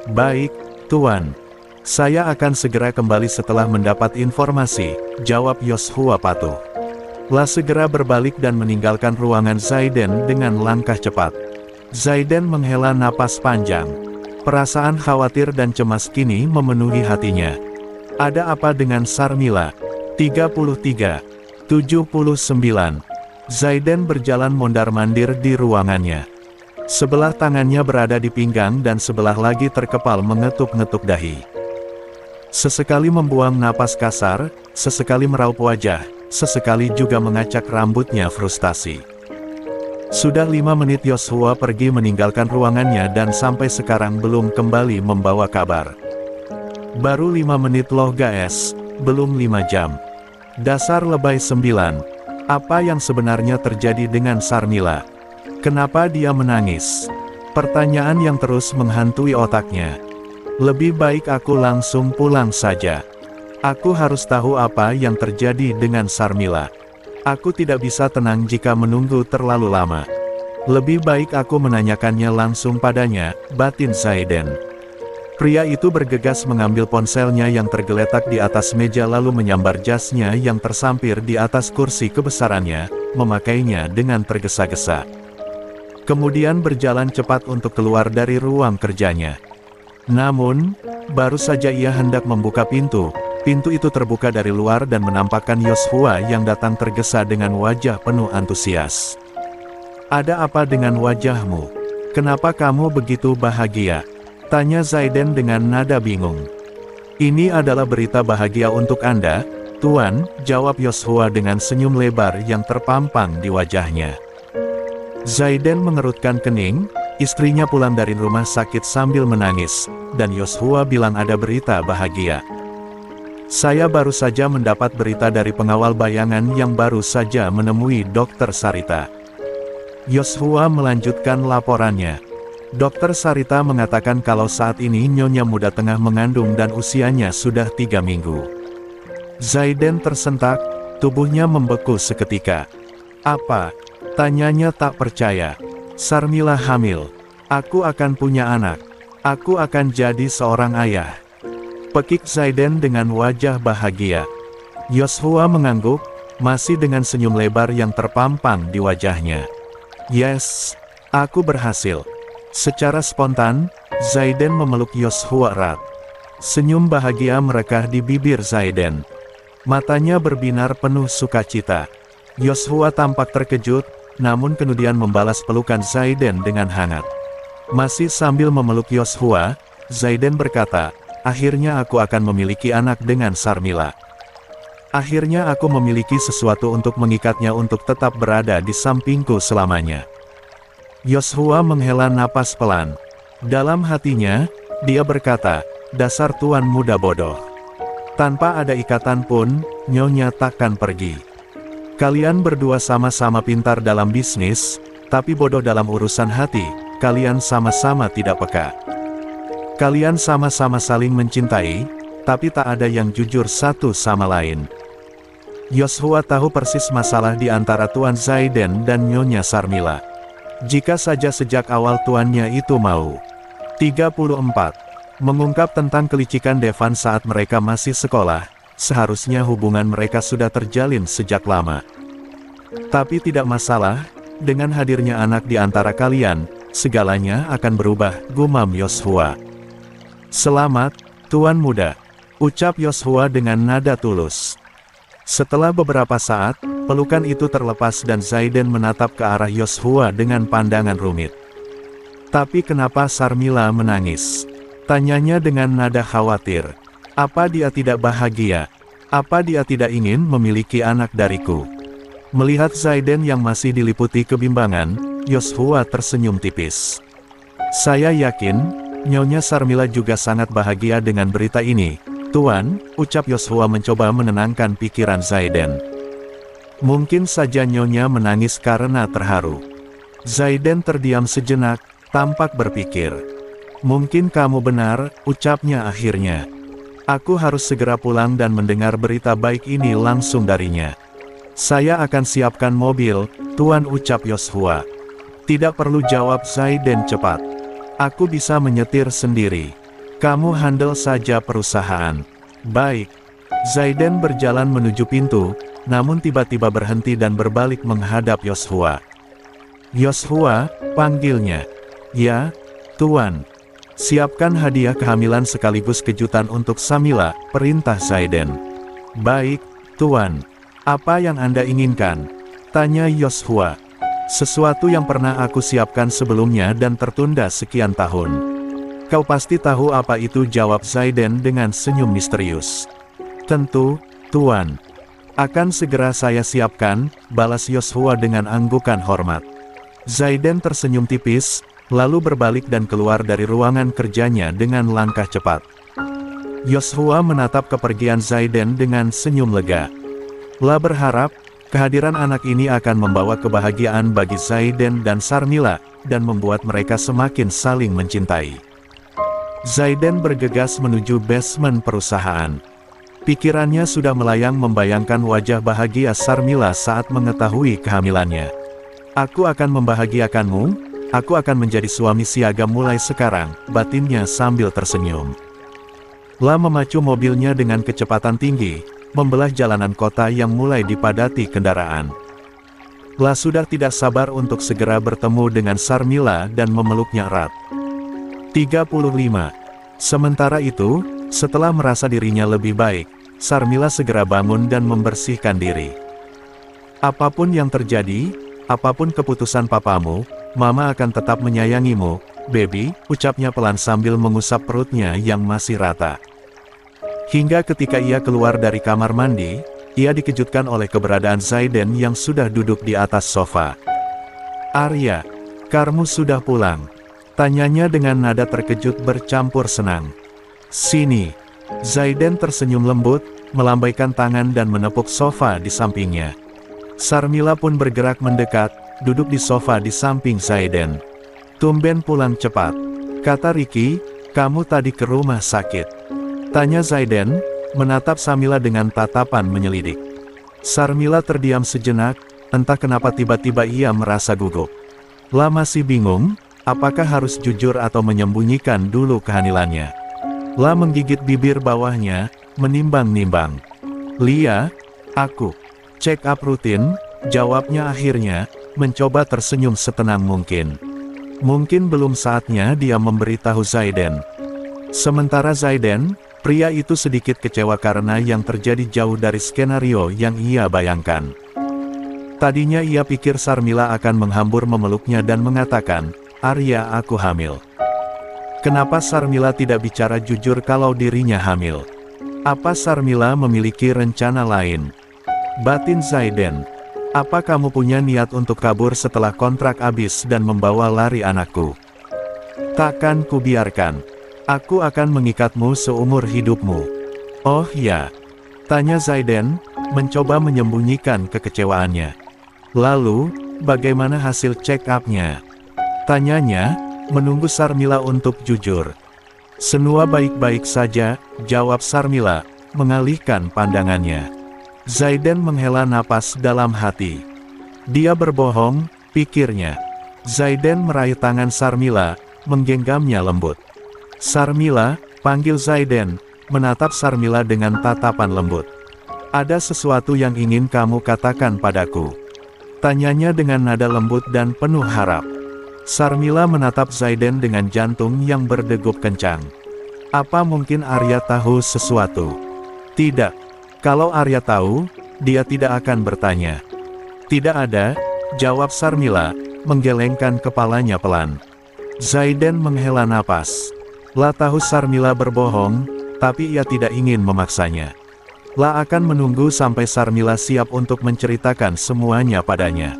"Baik, Tuan. Saya akan segera kembali setelah mendapat informasi," jawab Yoshua patuh. Segera berbalik dan meninggalkan ruangan Zaiden dengan langkah cepat. Zaiden menghela napas panjang. Perasaan khawatir dan cemas kini memenuhi hatinya. Ada apa dengan Sarmila? 33-79. Zaiden berjalan mondar-mandir di ruangannya. Sebelah tangannya berada di pinggang dan sebelah lagi terkepal mengetuk-ngetuk dahi. Sesekali membuang napas kasar, sesekali meraup wajah, sesekali juga mengacak rambutnya frustasi. Sudah 5 menit Yoshua pergi meninggalkan ruangannya dan sampai sekarang belum kembali membawa kabar. Baru 5 menit loh guys, belum 5 jam. Dasar lebay 9. Apa yang sebenarnya terjadi dengan Sarmila? Kenapa dia menangis? Pertanyaan yang terus menghantui otaknya. Lebih baik aku langsung pulang saja. Aku harus tahu apa yang terjadi dengan Sarmila. Aku tidak bisa tenang jika menunggu terlalu lama. Lebih baik aku menanyakannya langsung padanya, batin Zaiden. Pria itu bergegas mengambil ponselnya yang tergeletak di atas meja lalu menyambar jasnya yang tersampir di atas kursi kebesarannya, memakainya dengan tergesa-gesa. Kemudian berjalan cepat untuk keluar dari ruang kerjanya. Namun, baru saja ia hendak membuka pintu, pintu itu terbuka dari luar dan menampakkan Yoshua yang datang tergesa dengan wajah penuh antusias. Ada apa dengan wajahmu? Kenapa kamu begitu bahagia? Tanya Zaiden dengan nada bingung. Ini adalah berita bahagia untuk Anda, Tuan, jawab Yoshua dengan senyum lebar yang terpampang di wajahnya. Zaiden mengerutkan kening, istrinya pulang dari rumah sakit sambil menangis, dan Yoshua bilang ada berita bahagia. Saya baru saja mendapat berita dari pengawal bayangan yang baru saja menemui Dr. Sarita. Yoshua melanjutkan laporannya. Dr. Sarita mengatakan kalau saat ini Nyonya muda tengah mengandung dan usianya sudah 3 minggu. Zaiden tersentak, tubuhnya membeku seketika. Apa? Tanyanya tak percaya. Sarmila hamil. Aku akan punya anak. Aku akan jadi seorang ayah. Pekik Zaiden dengan wajah bahagia. Yoshua mengangguk, masih dengan senyum lebar yang terpampang di wajahnya. Yes, aku berhasil. Secara spontan, Zaiden memeluk Yoshua erat. Senyum bahagia merekah di bibir Zaiden. Matanya berbinar penuh sukacita. Yoshua tampak terkejut, namun kemudian membalas pelukan Zaiden dengan hangat. Masih sambil memeluk Yoshua, Zaiden berkata, akhirnya aku akan memiliki anak dengan Sarmila. Akhirnya aku memiliki sesuatu untuk mengikatnya untuk tetap berada di sampingku selamanya. Yoshua menghela napas pelan. Dalam hatinya, dia berkata, dasar tuan muda bodoh. Tanpa ada ikatan pun, Nyonya takkan pergi. Kalian berdua sama-sama pintar dalam bisnis, tapi bodoh dalam urusan hati, kalian sama-sama tidak peka. Kalian sama-sama saling mencintai, tapi tak ada yang jujur satu sama lain. Yoshua tahu persis masalah di antara Tuan Zaiden dan Nyonya Sarmila. Jika saja sejak awal tuannya itu mau. 34. Mengungkap tentang kelicikan Devan saat mereka masih sekolah, seharusnya hubungan mereka sudah terjalin sejak lama. Tapi tidak masalah, dengan hadirnya anak di antara kalian, segalanya akan berubah, gumam Yoshua. Selamat, Tuan Muda, ucap Yoshua dengan nada tulus. Setelah beberapa saat, pelukan itu terlepas dan Zaiden menatap ke arah Yoshua dengan pandangan rumit. Tapi kenapa Sarmila menangis? Tanyanya dengan nada khawatir. Apa dia tidak bahagia? Apa dia tidak ingin memiliki anak dariku? Melihat Zaiden yang masih diliputi kebimbangan, Yoshua tersenyum tipis. Saya yakin, Nyonya Sarmila juga sangat bahagia dengan berita ini, Tuan, ucap Yoshua mencoba menenangkan pikiran Zaiden. Mungkin saja Nyonya menangis karena terharu. Zaiden terdiam sejenak, tampak berpikir. Mungkin kamu benar, ucapnya akhirnya. Aku harus segera pulang dan mendengar berita baik ini langsung darinya. Saya akan siapkan mobil, Tuan, ucap Yoshua. Tidak perlu, jawab Zaiden cepat. Aku bisa menyetir sendiri. Kamu handle saja perusahaan. Baik. Zaiden berjalan menuju pintu, namun tiba-tiba berhenti dan berbalik menghadap Yoshua. Yoshua, panggilnya. Ya, Tuan. Siapkan hadiah kehamilan sekaligus kejutan untuk Sarmila, perintah Zaiden. Baik, Tuan. Apa yang Anda inginkan? Tanya Yoshua. Sesuatu yang pernah aku siapkan sebelumnya dan tertunda sekian tahun. Kau pasti tahu apa itu, jawab Zaiden dengan senyum misterius. Tentu, Tuan. Akan segera saya siapkan, balas Yoshua dengan anggukan hormat. Zaiden tersenyum tipis, lalu berbalik dan keluar dari ruangan kerjanya dengan langkah cepat. Yoshua menatap kepergian Zaiden dengan senyum lega. Lah berharap, kehadiran anak ini akan membawa kebahagiaan bagi Zaiden dan Sarmila, dan membuat mereka semakin saling mencintai. Zaiden bergegas menuju basement perusahaan. Pikirannya sudah melayang membayangkan wajah bahagia Sarmila saat mengetahui kehamilannya. Aku akan membahagiakanmu, aku akan menjadi suami siaga mulai sekarang, batinnya sambil tersenyum. Lah memacu mobilnya dengan kecepatan tinggi, membelah jalanan kota yang mulai dipadati kendaraan. La sudah tidak sabar untuk segera bertemu dengan Sarmila dan memeluknya erat. 35. Sementara itu, setelah merasa dirinya lebih baik, Sarmila segera bangun dan membersihkan diri. Apapun yang terjadi, Apapun keputusan papamu, Mama akan tetap menyayangimu, baby, ucapnya pelan sambil mengusap perutnya yang masih rata. Hingga ketika ia keluar dari kamar mandi, ia dikejutkan oleh keberadaan Zaiden yang sudah duduk di atas sofa. "Arya, kamu sudah pulang?" tanyanya dengan nada terkejut bercampur senang. "Sini." Zaiden tersenyum lembut, melambaikan tangan dan menepuk sofa di sampingnya. Sarmila pun bergerak mendekat, duduk di sofa di samping Zaiden. "Tumben pulang cepat," kata Ricky, "kamu tadi ke rumah sakit?" tanya Zaiden, menatap Sarmila dengan tatapan menyelidik. Sarmila terdiam sejenak, entah kenapa tiba-tiba ia merasa gugup. Lah masih bingung, apakah harus jujur atau menyembunyikan dulu kehamilannya. Lah menggigit bibir bawahnya, menimbang-nimbang. "Lia, aku check up rutin," jawabnya akhirnya, mencoba tersenyum setenang mungkin. Mungkin belum saatnya dia memberitahu Zaiden. Sementara Zaiden, pria itu sedikit kecewa karena yang terjadi jauh dari skenario yang ia bayangkan. Tadinya ia pikir Sarmila akan menghambur memeluknya dan mengatakan, "Arya, aku hamil." Kenapa Sarmila tidak bicara jujur kalau dirinya hamil? Apa Sarmila memiliki rencana lain? Batin Zaiden, "Apa kamu punya niat untuk kabur setelah kontrak habis dan membawa lari anakku? Takkan kubiarkan. Aku akan mengikatmu seumur hidupmu." "Oh ya?" tanya Zaiden, mencoba menyembunyikan kekecewaannya. "Lalu, bagaimana hasil check up-nya?" tanyanya, menunggu Sarmila untuk jujur. "Semua baik-baik saja," jawab Sarmila, mengalihkan pandangannya. Zaiden menghela napas dalam hati. Dia berbohong, pikirnya. Zaiden meraih tangan Sarmila, menggenggamnya lembut. "Sarmila," panggil Zaiden, menatap Sarmila dengan tatapan lembut. "Ada sesuatu yang ingin kamu katakan padaku?" tanyanya dengan nada lembut dan penuh harap. Sarmila menatap Zaiden dengan jantung yang berdegup kencang. Apa mungkin Arya tahu sesuatu? Tidak. Kalau Arya tahu, dia tidak akan bertanya. "Tidak ada," jawab Sarmila, menggelengkan kepalanya pelan. Zaiden menghela napas. Lah tahu Sarmila berbohong, tapi ia tidak ingin memaksanya. Lah akan menunggu sampai Sarmila siap untuk menceritakan semuanya padanya.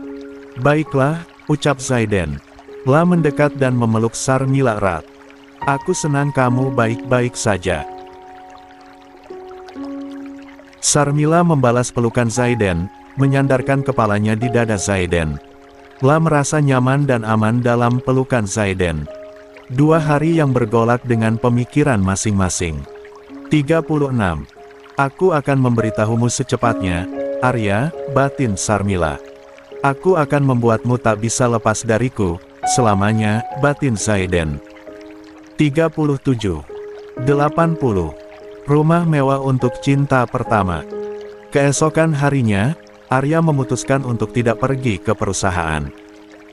"Baiklah," ucap Zaiden. Lah mendekat dan memeluk Sarmila erat. "Aku senang kamu baik-baik saja." Sarmila membalas pelukan Zaiden, menyandarkan kepalanya di dada Zaiden. Lah merasa nyaman dan aman dalam pelukan Zaiden. 2 hari yang bergolak dengan pemikiran masing-masing. 36. "Aku akan memberitahumu secepatnya, Arya," batin Sarmila. "Aku akan membuatmu tak bisa lepas dariku selamanya," batin Zaiden. 37. 80. Rumah mewah untuk cinta pertama. Keesokan harinya, Arya memutuskan untuk tidak pergi ke perusahaan.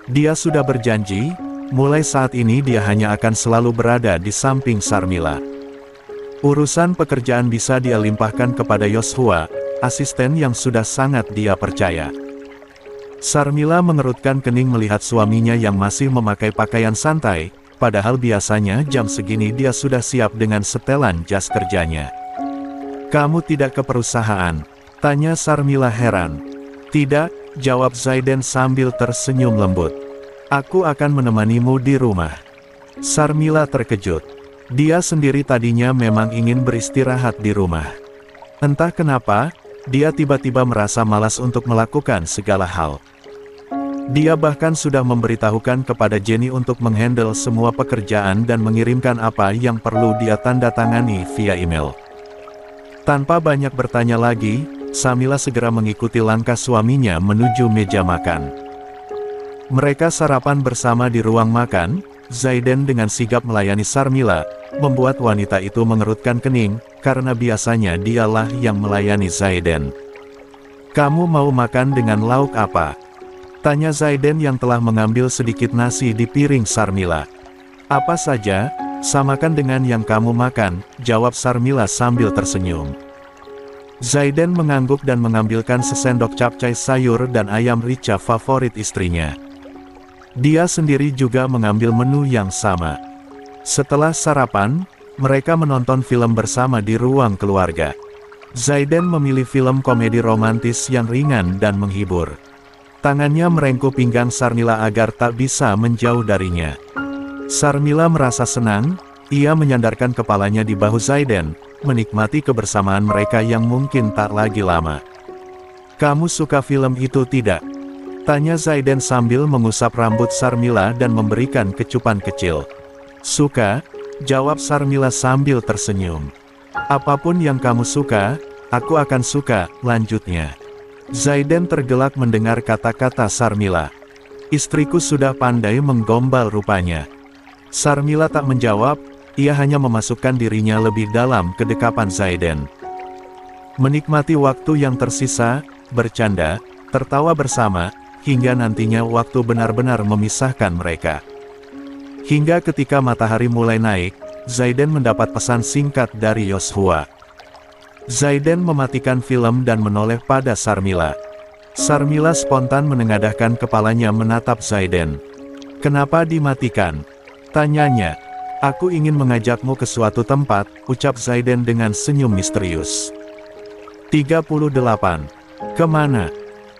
Dia sudah berjanji, mulai saat ini dia hanya akan selalu berada di samping Sarmila. Urusan pekerjaan bisa dia limpahkan kepada Yoshua, asisten yang sudah sangat dia percaya. Sarmila mengerutkan kening melihat suaminya yang masih memakai pakaian santai, padahal biasanya jam segini dia sudah siap dengan setelan jas kerjanya. "Kamu tidak ke perusahaan?" tanya Sarmila heran. "Tidak," jawab Zaiden sambil tersenyum lembut. "Aku akan menemanimu di rumah." Sarmila terkejut. Dia sendiri tadinya memang ingin beristirahat di rumah. Entah kenapa, dia tiba-tiba merasa malas untuk melakukan segala hal. Dia bahkan sudah memberitahukan kepada Jenny untuk menghandle semua pekerjaan dan mengirimkan apa yang perlu dia tanda tangani via email. Tanpa banyak bertanya lagi, Sarmila segera mengikuti langkah suaminya menuju meja makan. Mereka sarapan bersama di ruang makan. Zaiden dengan sigap melayani Sarmila, membuat wanita itu mengerutkan kening, karena biasanya dialah yang melayani Zaiden. "Kamu mau makan dengan lauk apa?" tanya Zaiden yang telah mengambil sedikit nasi di piring Sarmila. "Apa saja, samakan dengan yang kamu makan," jawab Sarmila sambil tersenyum. Zaiden mengangguk dan mengambilkan sesendok capcay sayur dan ayam rica favorit istrinya. Dia sendiri juga mengambil menu yang sama. Setelah sarapan, mereka menonton film bersama di ruang keluarga. Zaiden memilih film komedi romantis yang ringan dan menghibur. Tangannya merengkuh pinggang Sarmila agar tak bisa menjauh darinya. Sarmila merasa senang, ia menyandarkan kepalanya di bahu Zaiden, menikmati kebersamaan mereka yang mungkin tak lagi lama. "Kamu suka film itu tidak?" tanya Zaiden sambil mengusap rambut Sarmila dan memberikan kecupan kecil. "Suka," jawab Sarmila sambil tersenyum. "Apapun yang kamu suka, aku akan suka," lanjutnya. Zaiden tergelak mendengar kata-kata Sarmila. Istriku sudah pandai menggombal rupanya. Sarmila tak menjawab, ia hanya memasukkan dirinya lebih dalam ke dekapan Zaiden. Menikmati waktu yang tersisa, bercanda, tertawa bersama, hingga nantinya waktu benar-benar memisahkan mereka. Hingga ketika matahari mulai naik, Zaiden mendapat pesan singkat dari Yoshua. Zaiden mematikan film dan menoleh pada Sarmila. Sarmila spontan menengadahkan kepalanya menatap Zaiden. "Kenapa dimatikan?" tanyanya. "Aku ingin mengajakmu ke suatu tempat," ucap Zaiden dengan senyum misterius. 38. "Kemana?"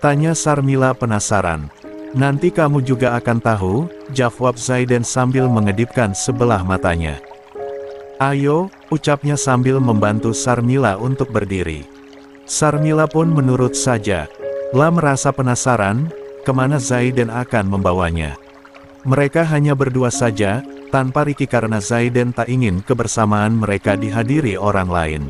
tanya Sarmila penasaran. "Nanti kamu juga akan tahu," jawab Zaiden sambil mengedipkan sebelah matanya. "Ayo," ucapnya sambil membantu Sarmila untuk berdiri. Sarmila pun menurut saja. Lah merasa penasaran, kemana Zaiden akan membawanya. Mereka hanya berdua saja, tanpa Ricky karena Zaiden tak ingin kebersamaan mereka dihadiri orang lain.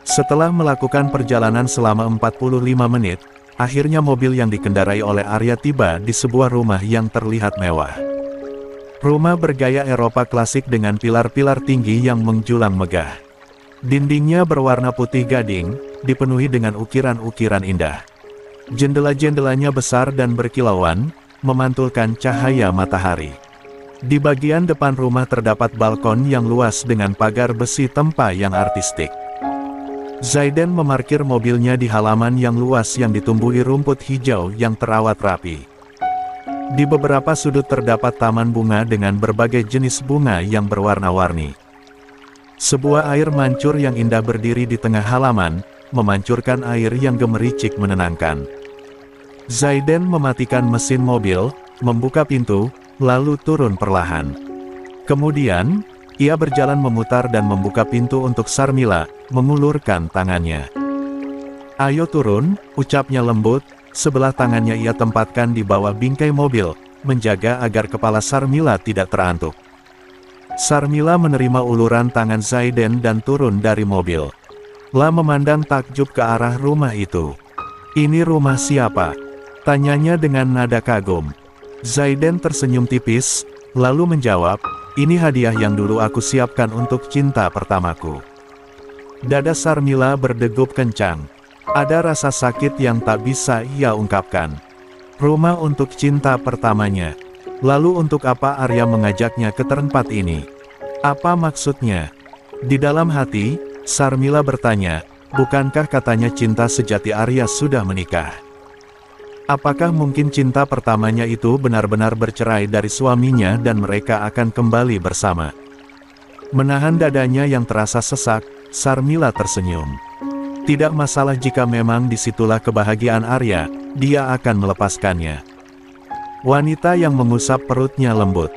Setelah melakukan perjalanan selama 45 menit, akhirnya mobil yang dikendarai oleh Arya tiba di sebuah rumah yang terlihat mewah. Rumah bergaya Eropa klasik dengan pilar-pilar tinggi yang menjulang megah. Dindingnya berwarna putih gading, dipenuhi dengan ukiran-ukiran indah. Jendela-jendelanya besar dan berkilauan, memantulkan cahaya matahari. Di bagian depan rumah terdapat balkon yang luas dengan pagar besi tempa yang artistik. Zaiden memarkir mobilnya di halaman yang luas yang ditumbuhi rumput hijau yang terawat rapi. Di beberapa sudut terdapat taman bunga dengan berbagai jenis bunga yang berwarna-warni. Sebuah air mancur yang indah berdiri di tengah halaman, memancurkan air yang gemericik menenangkan. Zaiden mematikan mesin mobil, membuka pintu, lalu turun perlahan. Kemudian, ia berjalan memutar dan membuka pintu untuk Sarmila, mengulurkan tangannya. "Ayo turun," ucapnya lembut, sebelah tangannya ia tempatkan di bawah bingkai mobil, menjaga agar kepala Sarmila tidak terantuk. Sarmila menerima uluran tangan Zaiden dan turun dari mobil. Lah memandang takjub ke arah rumah itu. "Ini rumah siapa?" tanyanya dengan nada kagum. Zaiden tersenyum tipis, lalu menjawab, "Ini hadiah yang dulu aku siapkan untuk cinta pertamaku." Dada Sarmila berdegup kencang. Ada rasa sakit yang tak bisa ia ungkapkan. Rumah untuk cinta pertamanya. Lalu untuk apa Arya mengajaknya ke tempat ini? Apa maksudnya? Di dalam hati, Sarmila bertanya, bukankah katanya cinta sejati Arya sudah menikah? Apakah mungkin cinta pertamanya itu benar-benar bercerai dari suaminya dan mereka akan kembali bersama? Menahan dadanya yang terasa sesak, Sarmila tersenyum. Tidak masalah jika memang disitulah kebahagiaan Arya, dia akan melepaskannya. Wanita yang mengusap perutnya lembut.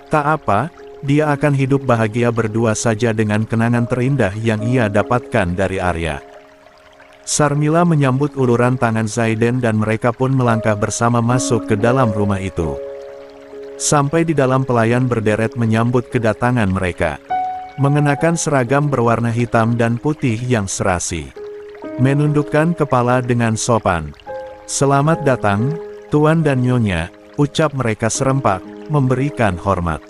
Tak apa, dia akan hidup bahagia berdua saja dengan kenangan terindah yang ia dapatkan dari Arya. Sarmila menyambut uluran tangan Zaiden dan mereka pun melangkah bersama masuk ke dalam rumah itu. Sampai di dalam pelayan berderet menyambut kedatangan mereka. Mengenakan seragam berwarna hitam dan putih yang serasi. Menundukkan kepala dengan sopan. "Selamat datang, Tuan dan Nyonya," ucap mereka serempak, memberikan hormat.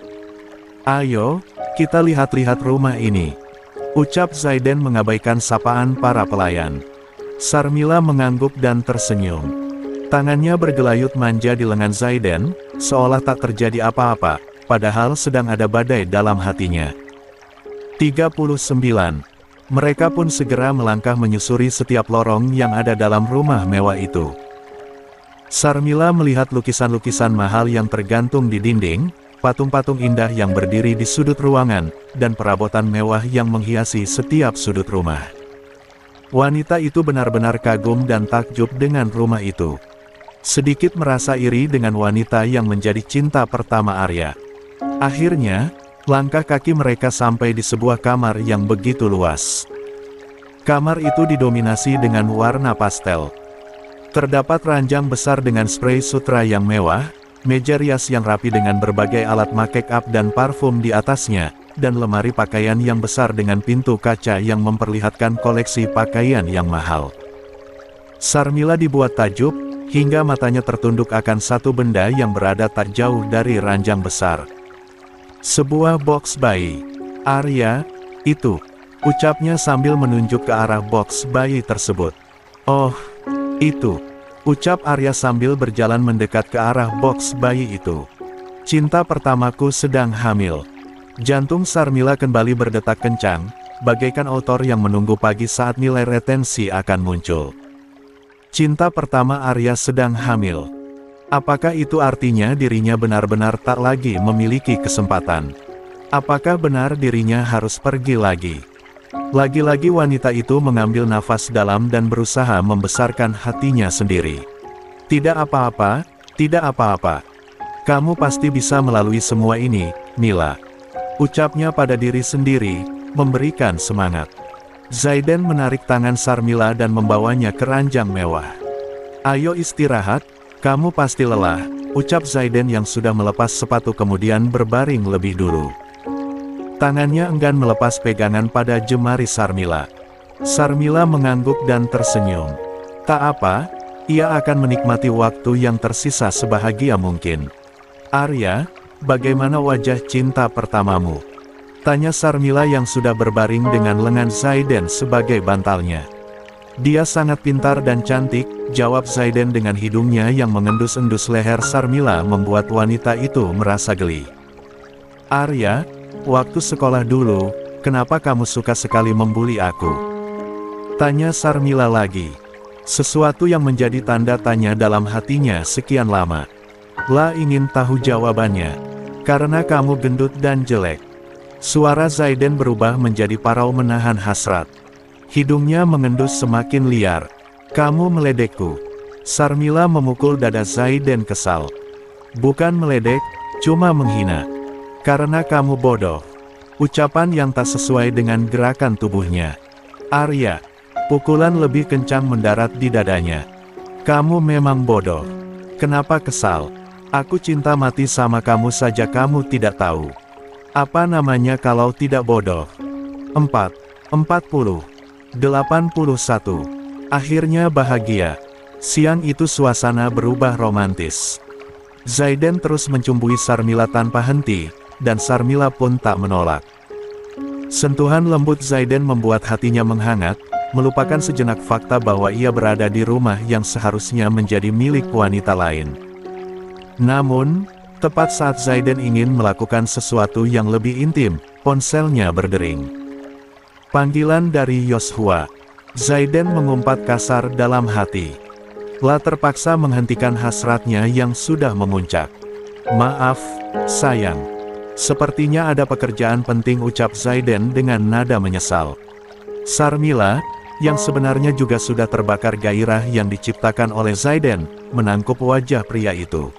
"Ayo, kita lihat-lihat rumah ini," ucap Zaiden mengabaikan sapaan para pelayan. Sarmila mengangguk dan tersenyum. Tangannya bergelayut manja di lengan Zaiden, seolah tak terjadi apa-apa, padahal sedang ada badai dalam hatinya. 39. Mereka pun segera melangkah menyusuri setiap lorong yang ada dalam rumah mewah itu. Sarmila melihat lukisan-lukisan mahal yang tergantung di dinding, patung-patung indah yang berdiri di sudut ruangan, dan perabotan mewah yang menghiasi setiap sudut rumah. Wanita itu benar-benar kagum dan takjub dengan rumah itu. Sedikit merasa iri dengan wanita yang menjadi cinta pertama Arya. Akhirnya, langkah kaki mereka sampai di sebuah kamar yang begitu luas. Kamar itu didominasi dengan warna pastel. Terdapat ranjang besar dengan spray sutra yang mewah, meja rias yang rapi dengan berbagai alat make up dan parfum di atasnya, dan lemari pakaian yang besar dengan pintu kaca yang memperlihatkan koleksi pakaian yang mahal. Sarmila dibuat takjub, hingga matanya tertunduk akan satu benda yang berada tak jauh dari ranjang besar. Sebuah box bayi. Arya, itu, ucapnya sambil menunjuk ke arah box bayi tersebut. Oh, itu, ucap Arya sambil berjalan mendekat ke arah box bayi itu. Cinta pertamaku sedang hamil. Jantung Sarmila kembali berdetak kencang, bagaikan otor yang menunggu pagi saat nilai retensi akan muncul. Cinta pertama Arya sedang hamil. Apakah itu artinya dirinya benar-benar tak lagi memiliki kesempatan? Apakah benar dirinya harus pergi lagi? Lagi-lagi wanita itu mengambil nafas dalam dan berusaha membesarkan hatinya sendiri. Tidak apa-apa, tidak apa-apa. Kamu pasti bisa melalui semua ini, Mila. Ucapnya pada diri sendiri, memberikan semangat. Zaiden menarik tangan Sarmila dan membawanya ke ranjang mewah. Ayo istirahat. Kamu pasti lelah, ucap Zaiden yang sudah melepas sepatu kemudian berbaring lebih dulu. Tangannya enggan melepas pegangan pada jemari Sarmila. Sarmila mengangguk dan tersenyum. Tak apa, ia akan menikmati waktu yang tersisa sebahagia mungkin. Arya, bagaimana wajah cinta pertamamu? Tanya Sarmila yang sudah berbaring dengan lengan Zaiden sebagai bantalnya. Dia sangat pintar dan cantik, jawab Zaiden dengan hidungnya yang mengendus-endus leher Sarmila membuat wanita itu merasa geli. Arya, waktu sekolah dulu, kenapa kamu suka sekali membuli aku? Tanya Sarmila lagi. Sesuatu yang menjadi tanda tanya dalam hatinya sekian lama. La ingin tahu jawabannya. Karena kamu gendut dan jelek. Suara Zaiden berubah menjadi parau menahan hasrat. Hidungnya mengendus semakin liar. Kamu meledekku. Sarmila memukul dada Zaiden kesal. Bukan meledek, cuma menghina. Karena kamu bodoh. Ucapan yang tak sesuai dengan gerakan tubuhnya. Arya. Pukulan lebih kencang mendarat di dadanya. Kamu memang bodoh. Kenapa kesal? Aku cinta mati sama kamu saja kamu tidak tahu. Apa namanya kalau tidak bodoh? 40. 81. Akhirnya bahagia. Siang itu suasana berubah romantis. Zaiden terus mencumbui Sarmila tanpa henti, dan Sarmila pun tak menolak. Sentuhan lembut Zaiden membuat hatinya menghangat, melupakan sejenak fakta bahwa ia berada di rumah yang seharusnya menjadi milik wanita lain. Namun, tepat saat Zaiden ingin melakukan sesuatu yang lebih intim, ponselnya berdering. Panggilan dari Yoshua. Zaiden mengumpat kasar dalam hati. La terpaksa menghentikan hasratnya yang sudah memuncak. Maaf, sayang. Sepertinya ada pekerjaan penting ucap Zaiden dengan nada menyesal. Sarmila, yang sebenarnya juga sudah terbakar gairah yang diciptakan oleh Zaiden, menangkup wajah pria itu.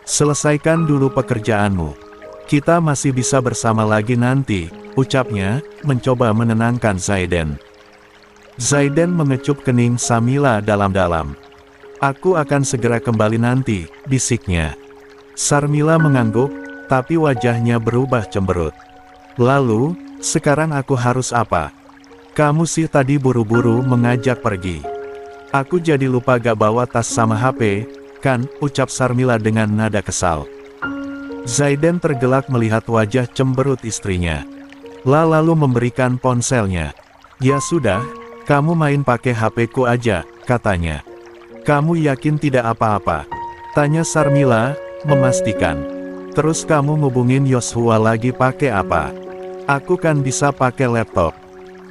Selesaikan dulu pekerjaanmu. Kita masih bisa bersama lagi nanti, ucapnya, mencoba menenangkan Zaiden. Zaiden mengecup kening Sarmila dalam-dalam. Aku akan segera kembali nanti, bisiknya. Sarmila mengangguk, tapi wajahnya berubah cemberut. Lalu, sekarang aku harus apa? Kamu sih tadi buru-buru mengajak pergi. Aku jadi lupa gak bawa tas sama HP, kan, ucap Sarmila dengan nada kesal. Zaiden tergelak melihat wajah cemberut istrinya. La lalu memberikan ponselnya. Ya sudah, kamu main pakai HP-ku aja, katanya. Kamu yakin tidak apa-apa? Tanya Sarmila, memastikan. Terus kamu ngubungin Yoshua lagi pakai apa? Aku kan bisa pakai laptop.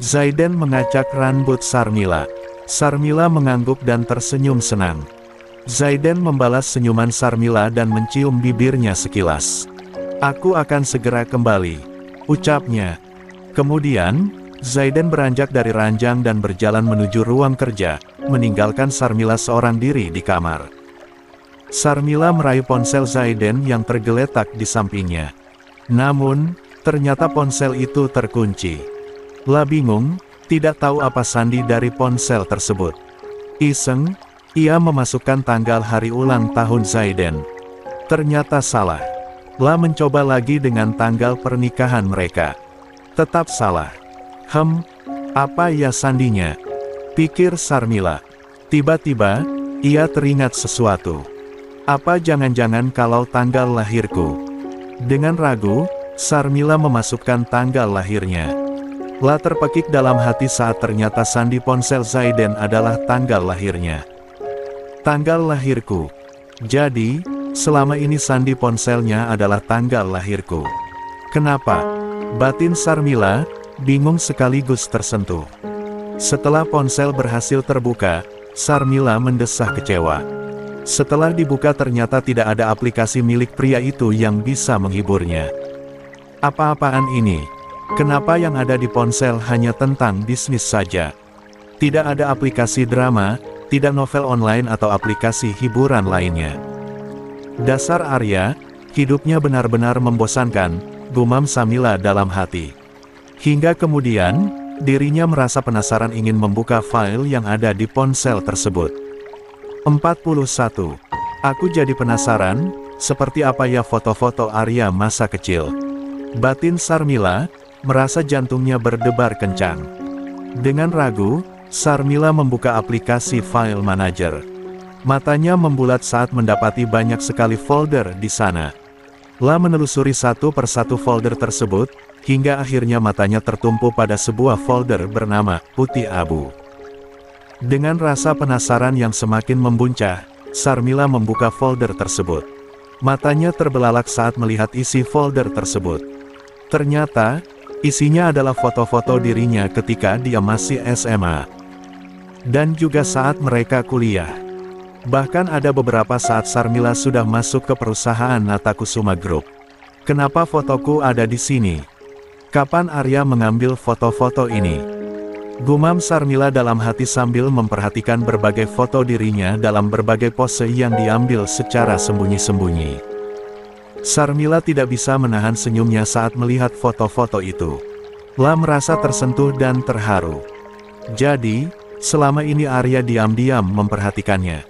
Zaiden mengacak rambut Sarmila. Sarmila mengangguk dan tersenyum senang. Zaiden membalas senyuman Sarmila dan mencium bibirnya sekilas. "Aku akan segera kembali," ucapnya. Kemudian, Zaiden beranjak dari ranjang dan berjalan menuju ruang kerja, meninggalkan Sarmila seorang diri di kamar. Sarmila meraih ponsel Zaiden yang tergeletak di sampingnya. Namun, ternyata ponsel itu terkunci. La bingung, tidak tahu apa sandi dari ponsel tersebut. Iseng, ia memasukkan tanggal hari ulang tahun Zaiden. Ternyata salah. La mencoba lagi dengan tanggal pernikahan mereka. Tetap salah. Apa ya sandinya? Pikir Sarmila. Tiba-tiba, ia teringat sesuatu. Apa jangan-jangan kalau tanggal lahirku? Dengan ragu, Sarmila memasukkan tanggal lahirnya. La terpekik dalam hati saat ternyata sandi ponsel Zaiden adalah tanggal lahirnya. Tanggal lahirku. Jadi, selama ini sandi ponselnya adalah tanggal lahirku. Kenapa? Batin Sarmila bingung sekaligus tersentuh. Setelah ponsel berhasil terbuka, Sarmila mendesah kecewa. Setelah dibuka ternyata tidak ada aplikasi milik pria itu yang bisa menghiburnya. Apa-apaan ini? Kenapa yang ada di ponsel hanya tentang bisnis saja? Tidak ada aplikasi drama, tidak novel online atau aplikasi hiburan lainnya. Dasar Arya, hidupnya benar-benar membosankan, gumam Sarmila dalam hati. Hingga kemudian, dirinya merasa penasaran ingin membuka file yang ada di ponsel tersebut. 41. Aku jadi penasaran, seperti apa ya foto-foto Arya masa kecil. Batin Sarmila, merasa jantungnya berdebar kencang. Dengan ragu, Sarmila membuka aplikasi file manager. Matanya membulat saat mendapati banyak sekali folder di sana. La menelusuri satu persatu folder tersebut, hingga akhirnya matanya tertumpu pada sebuah folder bernama Putih Abu. Dengan rasa penasaran yang semakin membuncah, Sarmila membuka folder tersebut. Matanya terbelalak saat melihat isi folder tersebut. Ternyata, isinya adalah foto-foto dirinya ketika dia masih SMA. Dan juga saat mereka kuliah. Bahkan ada beberapa saat Sarmila sudah masuk ke perusahaan Natakusuma Group. Kenapa fotoku ada di sini? Kapan Arya mengambil foto-foto ini? Gumam Sarmila dalam hati sambil memperhatikan berbagai foto dirinya dalam berbagai pose yang diambil secara sembunyi-sembunyi. Sarmila tidak bisa menahan senyumnya saat melihat foto-foto itu. La merasa tersentuh dan terharu. Jadi, selama ini Arya diam-diam memperhatikannya.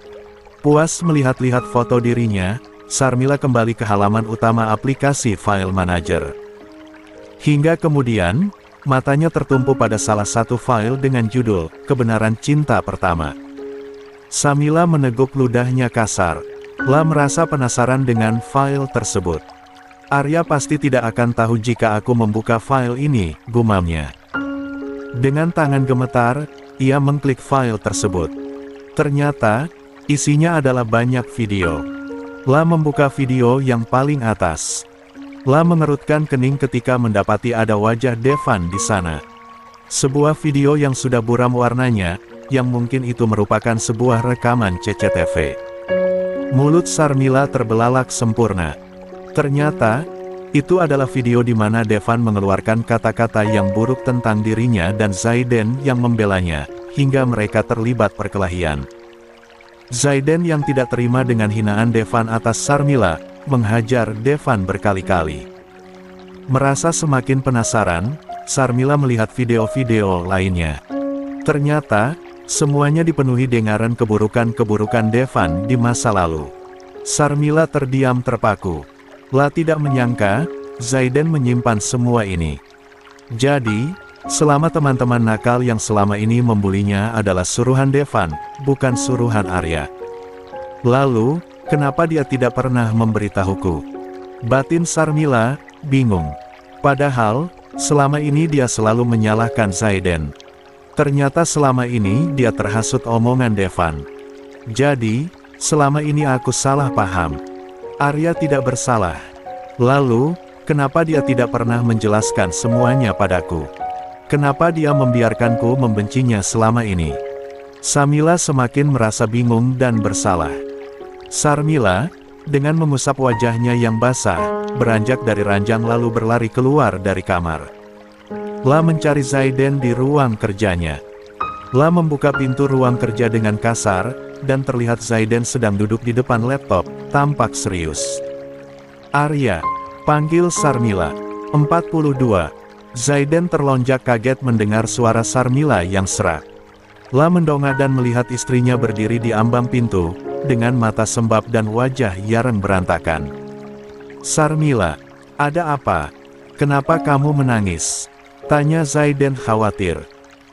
Puas melihat-lihat foto dirinya, Sarmila kembali ke halaman utama aplikasi file manager. Hingga kemudian, matanya tertumpu pada salah satu file dengan judul, Kebenaran Cinta Pertama. Sarmila meneguk ludahnya kasar. La merasa penasaran dengan file tersebut. Arya pasti tidak akan tahu jika aku membuka file ini, gumamnya. Dengan tangan gemetar, ia mengklik file tersebut. Ternyata, isinya adalah banyak video. La membuka video yang paling atas. La mengerutkan kening ketika mendapati ada wajah Devan di sana. Sebuah video yang sudah buram warnanya, yang mungkin itu merupakan sebuah rekaman CCTV. Mulut Sarmila terbelalak sempurna. Ternyata, itu adalah video di mana Devan mengeluarkan kata-kata yang buruk tentang dirinya dan Zaiden yang membelanya, hingga mereka terlibat perkelahian. Zaiden yang tidak terima dengan hinaan Devan atas Sarmila, menghajar Devan berkali-kali. Merasa semakin penasaran, Sarmila melihat video-video lainnya. Ternyata, semuanya dipenuhi dengaran keburukan-keburukan Devan di masa lalu. Sarmila terdiam terpaku. La tidak menyangka, Zaiden menyimpan semua ini. Jadi, selama teman-teman nakal yang selama ini membulinya adalah suruhan Devan, bukan suruhan Arya. Lalu, kenapa dia tidak pernah memberitahuku? Batin Sarmila bingung. Padahal, selama ini dia selalu menyalahkan Zaiden. Ternyata selama ini dia terhasut omongan Devan. Jadi, selama ini aku salah paham. Arya tidak bersalah. Lalu, kenapa dia tidak pernah menjelaskan semuanya padaku? Kenapa dia membiarkanku membencinya selama ini? Sarmila semakin merasa bingung dan bersalah. Sarmila, dengan mengusap wajahnya yang basah, beranjak dari ranjang lalu berlari keluar dari kamar. La mencari Zaiden di ruang kerjanya. La membuka pintu ruang kerja dengan kasar, dan terlihat Zaiden sedang duduk di depan laptop, tampak serius. "Arya," panggil Sarmila. 42. Zaiden terlonjak kaget mendengar suara Sarmila yang serak. La mendongak dan melihat istrinya berdiri di ambang pintu, dengan mata sembab dan wajah yareng berantakan. "Sarmila, ada apa? Kenapa kamu menangis?" tanya Zaiden khawatir.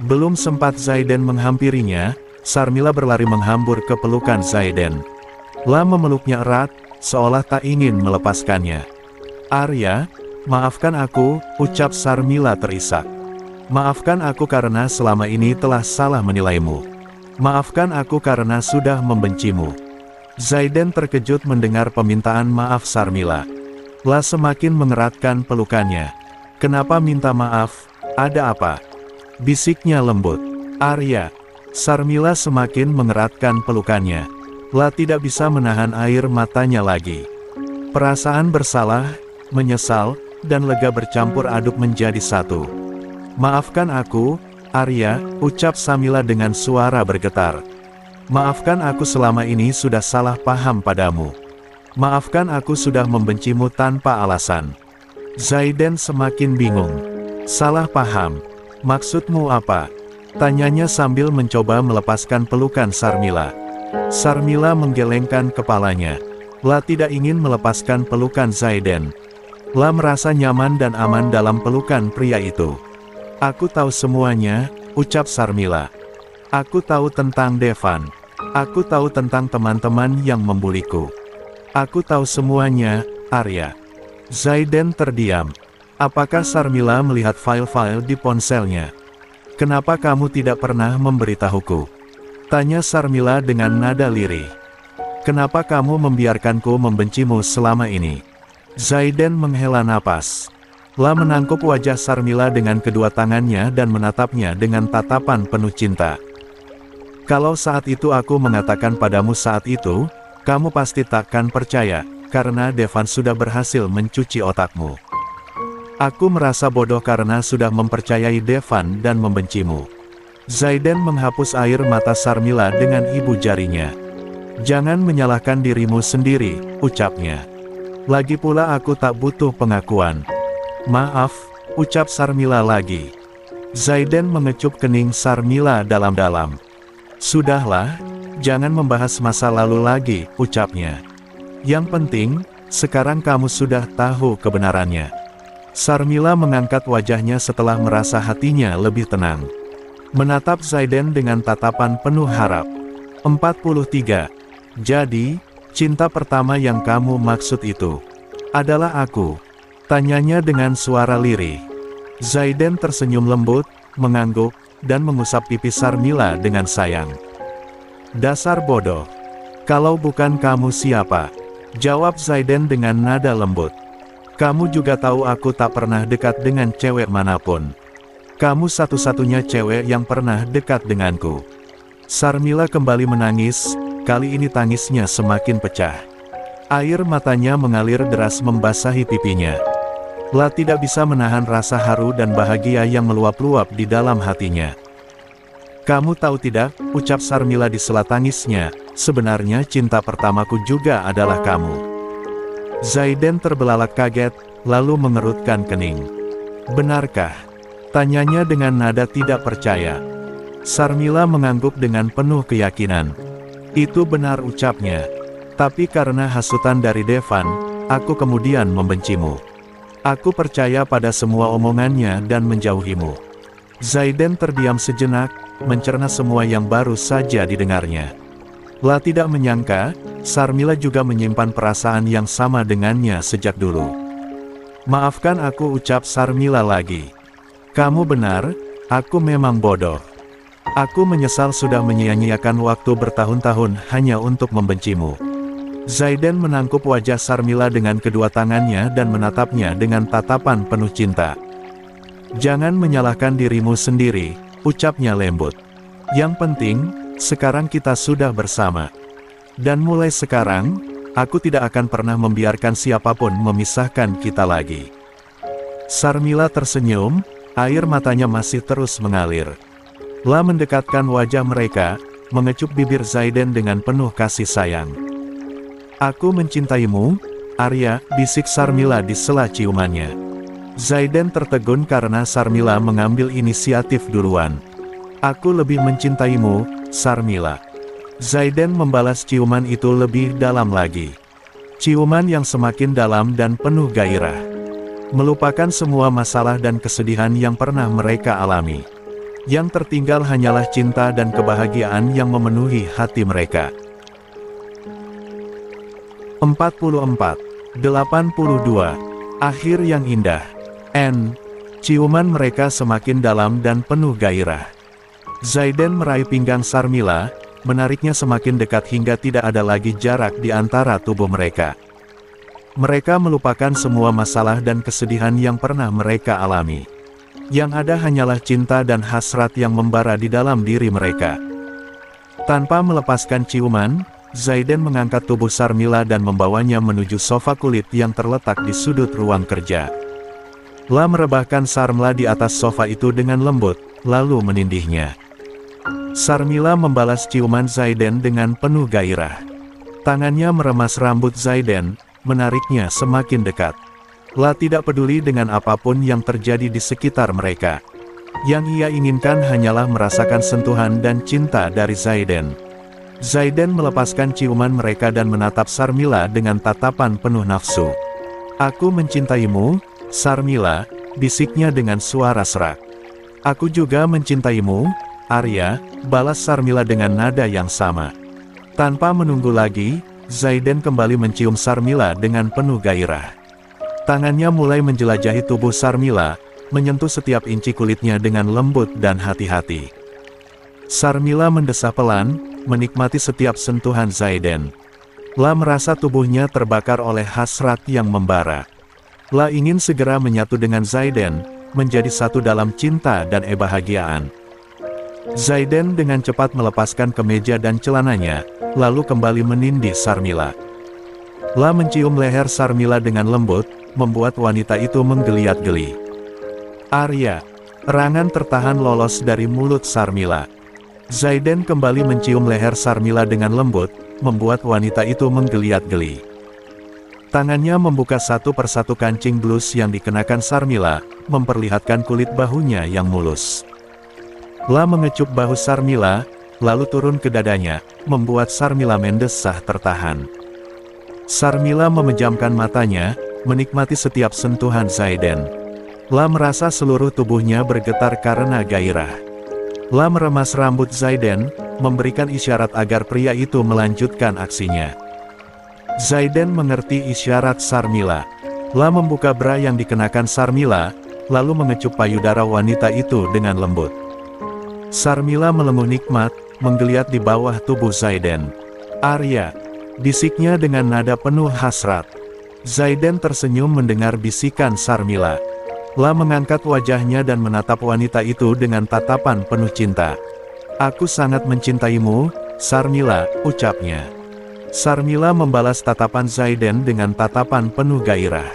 Belum sempat Zaiden menghampirinya, Sarmila berlari menghambur ke pelukan Zaiden. La memeluknya erat, seolah tak ingin melepaskannya. "Arya, maafkan aku," ucap Sarmila terisak. "Maafkan aku karena selama ini telah salah menilaimu. Maafkan aku karena sudah membencimu." Zaiden terkejut mendengar permintaan maaf Sarmila. La semakin mengeratkan pelukannya. "Kenapa minta maaf? Ada apa?" bisiknya lembut. "Arya." Sarmila semakin mengeratkan pelukannya. La tidak bisa menahan air matanya lagi. Perasaan bersalah, menyesal, dan lega bercampur aduk menjadi satu. "Maafkan aku, Arya," ucap Sarmila dengan suara bergetar. "Maafkan aku selama ini sudah salah paham padamu. Maafkan aku sudah membencimu tanpa alasan." Zaiden semakin bingung. "Salah paham? Maksudmu apa?" tanyanya sambil mencoba melepaskan pelukan Sarmila. Sarmila menggelengkan kepalanya. La tidak ingin melepaskan pelukan Zaiden. La merasa nyaman dan aman dalam pelukan pria itu. "Aku tahu semuanya," ucap Sarmila. "Aku tahu tentang Devan. Aku tahu tentang teman-teman yang membuliku. Aku tahu semuanya, Arya." Zaiden terdiam. Apakah Sarmila melihat file-file di ponselnya? "Kenapa kamu tidak pernah memberitahuku?" tanya Sarmila dengan nada lirih. "Kenapa kamu membiarkanku membencimu selama ini?" Zaiden menghela napas. La menangkup wajah Sarmila dengan kedua tangannya dan menatapnya dengan tatapan penuh cinta. "Kalau saat itu aku mengatakan padamu saat itu, kamu pasti takkan percaya, karena Devan sudah berhasil mencuci otakmu. Aku merasa bodoh karena sudah mempercayai Devan dan membencimu." Zaiden menghapus air mata Sarmila dengan ibu jarinya. "Jangan menyalahkan dirimu sendiri," ucapnya. "Lagi pula aku tak butuh pengakuan." "Maaf," ucap Sarmila lagi. Zaiden mengecup kening Sarmila dalam-dalam. "Sudahlah, jangan membahas masa lalu lagi," ucapnya. "Yang penting, sekarang kamu sudah tahu kebenarannya." Sarmila mengangkat wajahnya setelah merasa hatinya lebih tenang. Menatap Zaiden dengan tatapan penuh harap. 43. "Jadi, cinta pertama yang kamu maksud itu adalah aku?" tanyanya dengan suara lirih. Zaiden tersenyum lembut, mengangguk, dan mengusap pipi Sarmila dengan sayang. "Dasar bodoh. Kalau bukan kamu siapa?" jawab Zaiden dengan nada lembut. "Kamu juga tahu aku tak pernah dekat dengan cewek manapun. Kamu satu-satunya cewek yang pernah dekat denganku." Sarmila kembali menangis, kali ini tangisnya semakin pecah. Air matanya mengalir deras membasahi pipinya. La tidak bisa menahan rasa haru dan bahagia yang meluap-luap di dalam hatinya. "Kamu tahu tidak," ucap Sarmila di sela tangisnya, "sebenarnya cinta pertamaku juga adalah kamu." Zaiden terbelalak kaget, lalu mengerutkan kening. "Benarkah?" tanyanya dengan nada tidak percaya. Sarmila mengangguk dengan penuh keyakinan. "Itu benar," ucapnya. "Tapi karena hasutan dari Devan, aku kemudian membencimu. Aku percaya pada semua omongannya dan menjauhimu." Zaiden terdiam sejenak, mencerna semua yang baru saja didengarnya. La tidak menyangka, Sarmila juga menyimpan perasaan yang sama dengannya sejak dulu. "Maafkan aku," ucap Sarmila lagi. "Kamu benar, aku memang bodoh. Aku menyesal sudah menyia-nyiakan waktu bertahun-tahun hanya untuk membencimu." Zaiden menangkup wajah Sarmila dengan kedua tangannya dan menatapnya dengan tatapan penuh cinta. Jangan menyalahkan dirimu sendiri, ucapnya lembut. Yang penting, sekarang kita sudah bersama. Dan mulai sekarang, aku tidak akan pernah membiarkan siapapun memisahkan kita lagi. Sarmila tersenyum, air matanya masih terus mengalir. La mendekatkan wajah mereka, mengecup bibir Zaiden dengan penuh kasih sayang. Aku mencintaimu, Arya, bisik Sarmila di sela ciumannya. Zaiden tertegun karena Sarmila mengambil inisiatif duluan. Aku lebih mencintaimu, Sarmila. Zaiden membalas ciuman itu lebih dalam lagi. Ciuman yang semakin dalam dan penuh gairah. Melupakan semua masalah dan kesedihan yang pernah mereka alami. Yang tertinggal hanyalah cinta dan kebahagiaan yang memenuhi hati mereka. 44. 82. Akhir yang indah. Ciuman mereka semakin dalam dan penuh gairah. Zaiden meraih pinggang Sarmila, menariknya semakin dekat hingga tidak ada lagi jarak di antara tubuh mereka. Mereka melupakan semua masalah dan kesedihan yang pernah mereka alami. Yang ada hanyalah cinta dan hasrat yang membara di dalam diri mereka. Tanpa melepaskan ciuman, Zaiden mengangkat tubuh Sarmila dan membawanya menuju sofa kulit yang terletak di sudut ruang kerja. La merebahkan Sarmila di atas sofa itu dengan lembut, lalu menindihnya. Sarmila membalas ciuman Zaiden dengan penuh gairah. Tangannya meremas rambut Zaiden, menariknya semakin dekat. La tidak peduli dengan apapun yang terjadi di sekitar mereka. Yang ia inginkan hanyalah merasakan sentuhan dan cinta dari Zaiden. Zaiden melepaskan ciuman mereka dan menatap Sarmila dengan tatapan penuh nafsu. Aku mencintaimu, Sarmila, bisiknya dengan suara serak. Aku juga mencintaimu, Arya, balas Sarmila dengan nada yang sama. Tanpa menunggu lagi, Zaiden kembali mencium Sarmila dengan penuh gairah. Tangannya mulai menjelajahi tubuh Sarmila, menyentuh setiap inci kulitnya dengan lembut dan hati-hati. Sarmila mendesah pelan, menikmati setiap sentuhan Zaiden. La merasa tubuhnya terbakar oleh hasrat yang membara. La ingin segera menyatu dengan Zaiden, menjadi satu dalam cinta dan kebahagiaan. Zaiden dengan cepat melepaskan kemeja dan celananya, lalu kembali menindih Sarmila. La mencium leher Sarmila dengan lembut, membuat wanita itu menggeliat geli. Arya, erangan tertahan lolos dari mulut Sarmila. Zaiden kembali mencium leher Sarmila dengan lembut, membuat wanita itu menggeliat geli. Tangannya membuka satu persatu kancing blus yang dikenakan Sarmila, memperlihatkan kulit bahunya yang mulus. La mengecup bahu Sarmila, lalu turun ke dadanya, membuat Sarmila mendesah tertahan. Sarmila memejamkan matanya, menikmati setiap sentuhan Zaiden. La merasa seluruh tubuhnya bergetar karena gairah. La meremas rambut Zaiden, memberikan isyarat agar pria itu melanjutkan aksinya. Zaiden mengerti isyarat Sarmila. La membuka bra yang dikenakan Sarmila, lalu mengecup payudara wanita itu dengan lembut. Sarmila melenguh nikmat, menggeliat di bawah tubuh Zaiden. Arya, bisiknya dengan nada penuh hasrat. Zaiden tersenyum mendengar bisikan Sarmila. La mengangkat wajahnya dan menatap wanita itu dengan tatapan penuh cinta. Aku sangat mencintaimu, Sarmila, ucapnya. Sarmila membalas tatapan Zaiden dengan tatapan penuh gairah.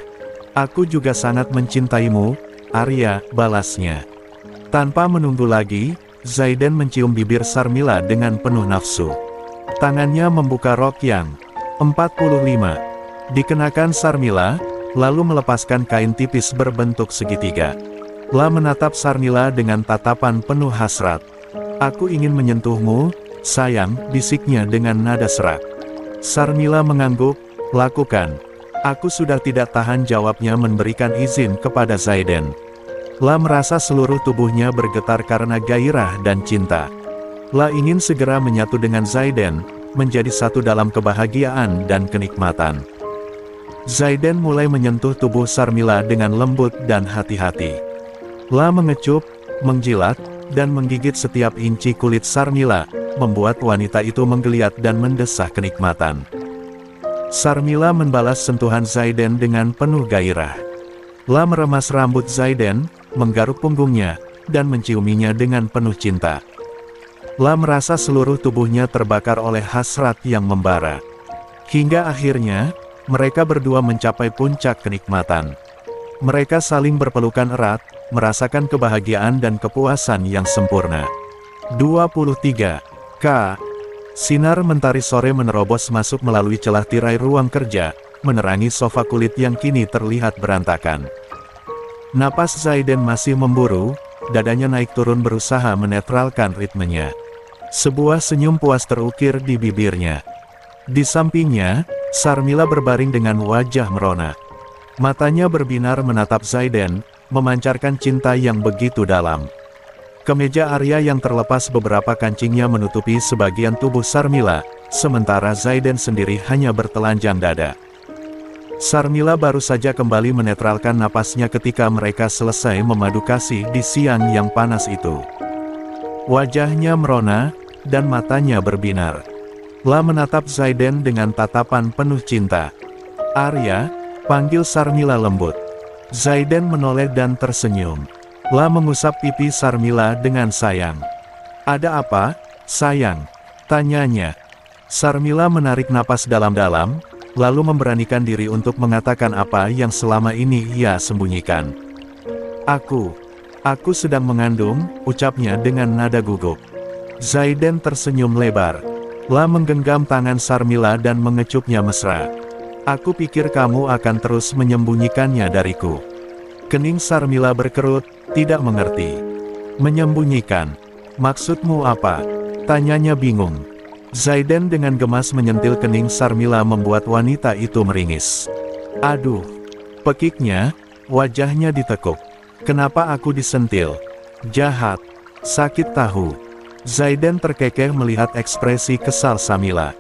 Aku juga sangat mencintaimu, Arya, balasnya. Tanpa menunggu lagi, Zaiden mencium bibir Sarmila dengan penuh nafsu. Tangannya membuka rok yang 45 dikenakan Sarmila, lalu melepaskan kain tipis berbentuk segitiga. La menatap Sarmila dengan tatapan penuh hasrat. Aku ingin menyentuhmu, sayang, bisiknya dengan nada serak. Sarmila mengangguk, lakukan. Aku sudah tidak tahan, jawabnya memberikan izin kepada Zaiden. La merasa seluruh tubuhnya bergetar karena gairah dan cinta. La ingin segera menyatu dengan Zaiden, menjadi satu dalam kebahagiaan dan kenikmatan. Zaiden mulai menyentuh tubuh Sarmila dengan lembut dan hati-hati. La mengecup, menjilat, dan menggigit setiap inci kulit Sarmila, membuat wanita itu menggeliat dan mendesah kenikmatan. Sarmila membalas sentuhan Zaiden dengan penuh gairah. La meremas rambut Zaiden, menggaruk punggungnya, dan menciuminya dengan penuh cinta. La merasa seluruh tubuhnya terbakar oleh hasrat yang membara. Hingga akhirnya, mereka berdua mencapai puncak kenikmatan. Mereka saling berpelukan erat, merasakan kebahagiaan dan kepuasan yang sempurna. 23. K. Sinar mentari sore menerobos masuk melalui celah tirai ruang kerja, menerangi sofa kulit yang kini terlihat berantakan. Napas Zaiden masih memburu, dadanya naik turun berusaha menetralkan ritmenya. Sebuah senyum puas terukir di bibirnya. Di sampingnya, Sarmila berbaring dengan wajah merona. Matanya berbinar menatap Zaiden, memancarkan cinta yang begitu dalam. Kemeja Arya yang terlepas beberapa kancingnya menutupi sebagian tubuh Sarmila, sementara Zaiden sendiri hanya bertelanjang dada. Sarmila baru saja kembali menetralkan napasnya ketika mereka selesai memadu kasih di siang yang panas itu. Wajahnya merona, dan matanya berbinar. La menatap Zaiden dengan tatapan penuh cinta. "Arya," panggil Sarmila lembut. Zaiden menoleh dan tersenyum. La mengusap pipi Sarmila dengan sayang. "Ada apa, sayang?" tanyanya. Sarmila menarik napas dalam-dalam, lalu memberanikan diri untuk mengatakan apa yang selama ini ia sembunyikan. Aku sedang mengandung," ucapnya dengan nada gugup. Zaiden tersenyum lebar. La menggenggam tangan Sarmila dan mengecupnya mesra. "Aku pikir kamu akan terus menyembunyikannya dariku." Kening Sarmila berkerut, tidak mengerti. "Menyembunyikan? Maksudmu apa?" tanyanya bingung. Zaiden dengan gemas menyentil kening Sarmila membuat wanita itu meringis. "Aduh," pekiknya, wajahnya ditekuk. "Kenapa aku disentil? Jahat, sakit tahu." Zaiden terkekeh melihat ekspresi kesal Sarmila.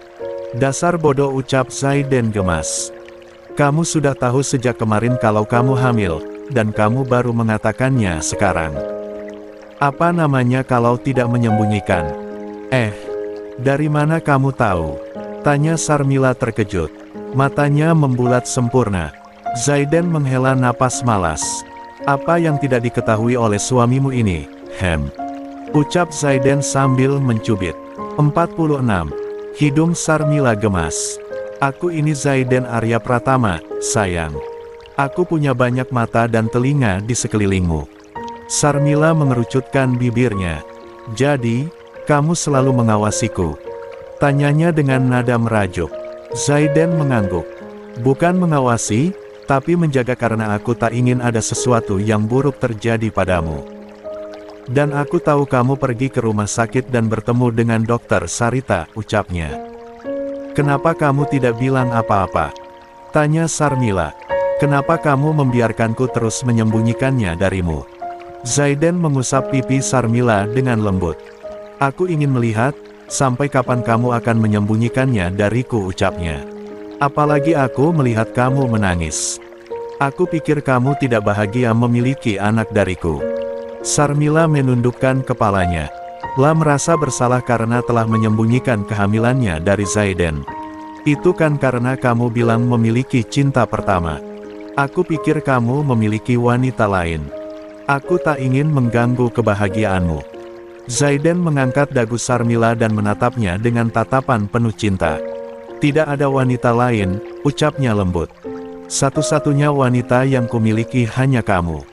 "Dasar bodoh," ucap Zaiden gemas. "Kamu sudah tahu sejak kemarin kalau kamu hamil, dan kamu baru mengatakannya sekarang. Apa namanya kalau tidak menyembunyikan?" Dari mana kamu tahu?" tanya Sarmila terkejut. Matanya membulat sempurna. Zaiden menghela napas malas. "Apa yang tidak diketahui oleh suamimu ini, ucap Zaiden sambil mencubit. 46. Hidung Sarmila gemas. "Aku ini Zaiden Arya Pratama, sayang. Aku punya banyak mata dan telinga di sekelilingmu." Sarmila mengerucutkan bibirnya. "Jadi, kamu selalu mengawasiku?" tanyanya dengan nada merajuk. Zaiden mengangguk. "Bukan mengawasi, tapi menjaga karena aku tak ingin ada sesuatu yang buruk terjadi padamu. Dan aku tahu kamu pergi ke rumah sakit dan bertemu dengan dokter Sarita," ucapnya. "Kenapa kamu tidak bilang apa-apa?" tanya Sarmila. "Kenapa kamu membiarkanku terus menyembunyikannya darimu?" Zaiden mengusap pipi Sarmila dengan lembut. "Aku ingin melihat, sampai kapan kamu akan menyembunyikannya dariku," ucapnya. "Apalagi aku melihat kamu menangis. Aku pikir kamu tidak bahagia memiliki anak dariku." Sarmila menundukkan kepalanya. La merasa bersalah karena telah menyembunyikan kehamilannya dari Zaiden. "Itu kan karena kamu bilang memiliki cinta pertama. Aku pikir kamu memiliki wanita lain. Aku tak ingin mengganggu kebahagiaanmu." Zaiden mengangkat dagu Sarmila dan menatapnya dengan tatapan penuh cinta. "Tidak ada wanita lain," ucapnya lembut. "Satu-satunya wanita yang kumiliki hanya kamu."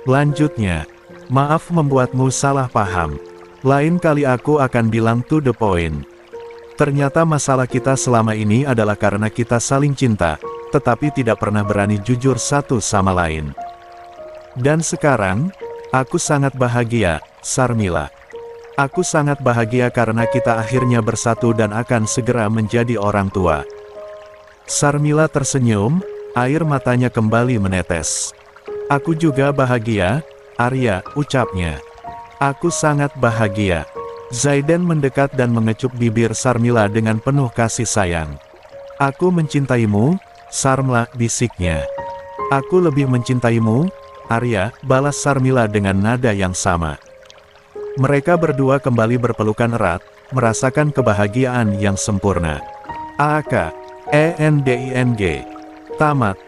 Lanjutnya, "Maaf membuatmu salah paham. Lain kali aku akan bilang to the point. Ternyata masalah kita selama ini adalah karena kita saling cinta, tetapi tidak pernah berani jujur satu sama lain. Dan sekarang, aku sangat bahagia, Sarmila. Aku sangat bahagia karena kita akhirnya bersatu dan akan segera menjadi orang tua." Sarmila tersenyum, air matanya kembali menetes. "Aku juga bahagia, Arya," ucapnya. "Aku sangat bahagia." Zaiden mendekat dan mengecup bibir Sarmila dengan penuh kasih sayang. "Aku mencintaimu, Sarmila," bisiknya. "Aku lebih mencintaimu, Arya," balas Sarmila dengan nada yang sama. Mereka berdua kembali berpelukan erat, merasakan kebahagiaan yang sempurna. AAK, ENDING. Tamat.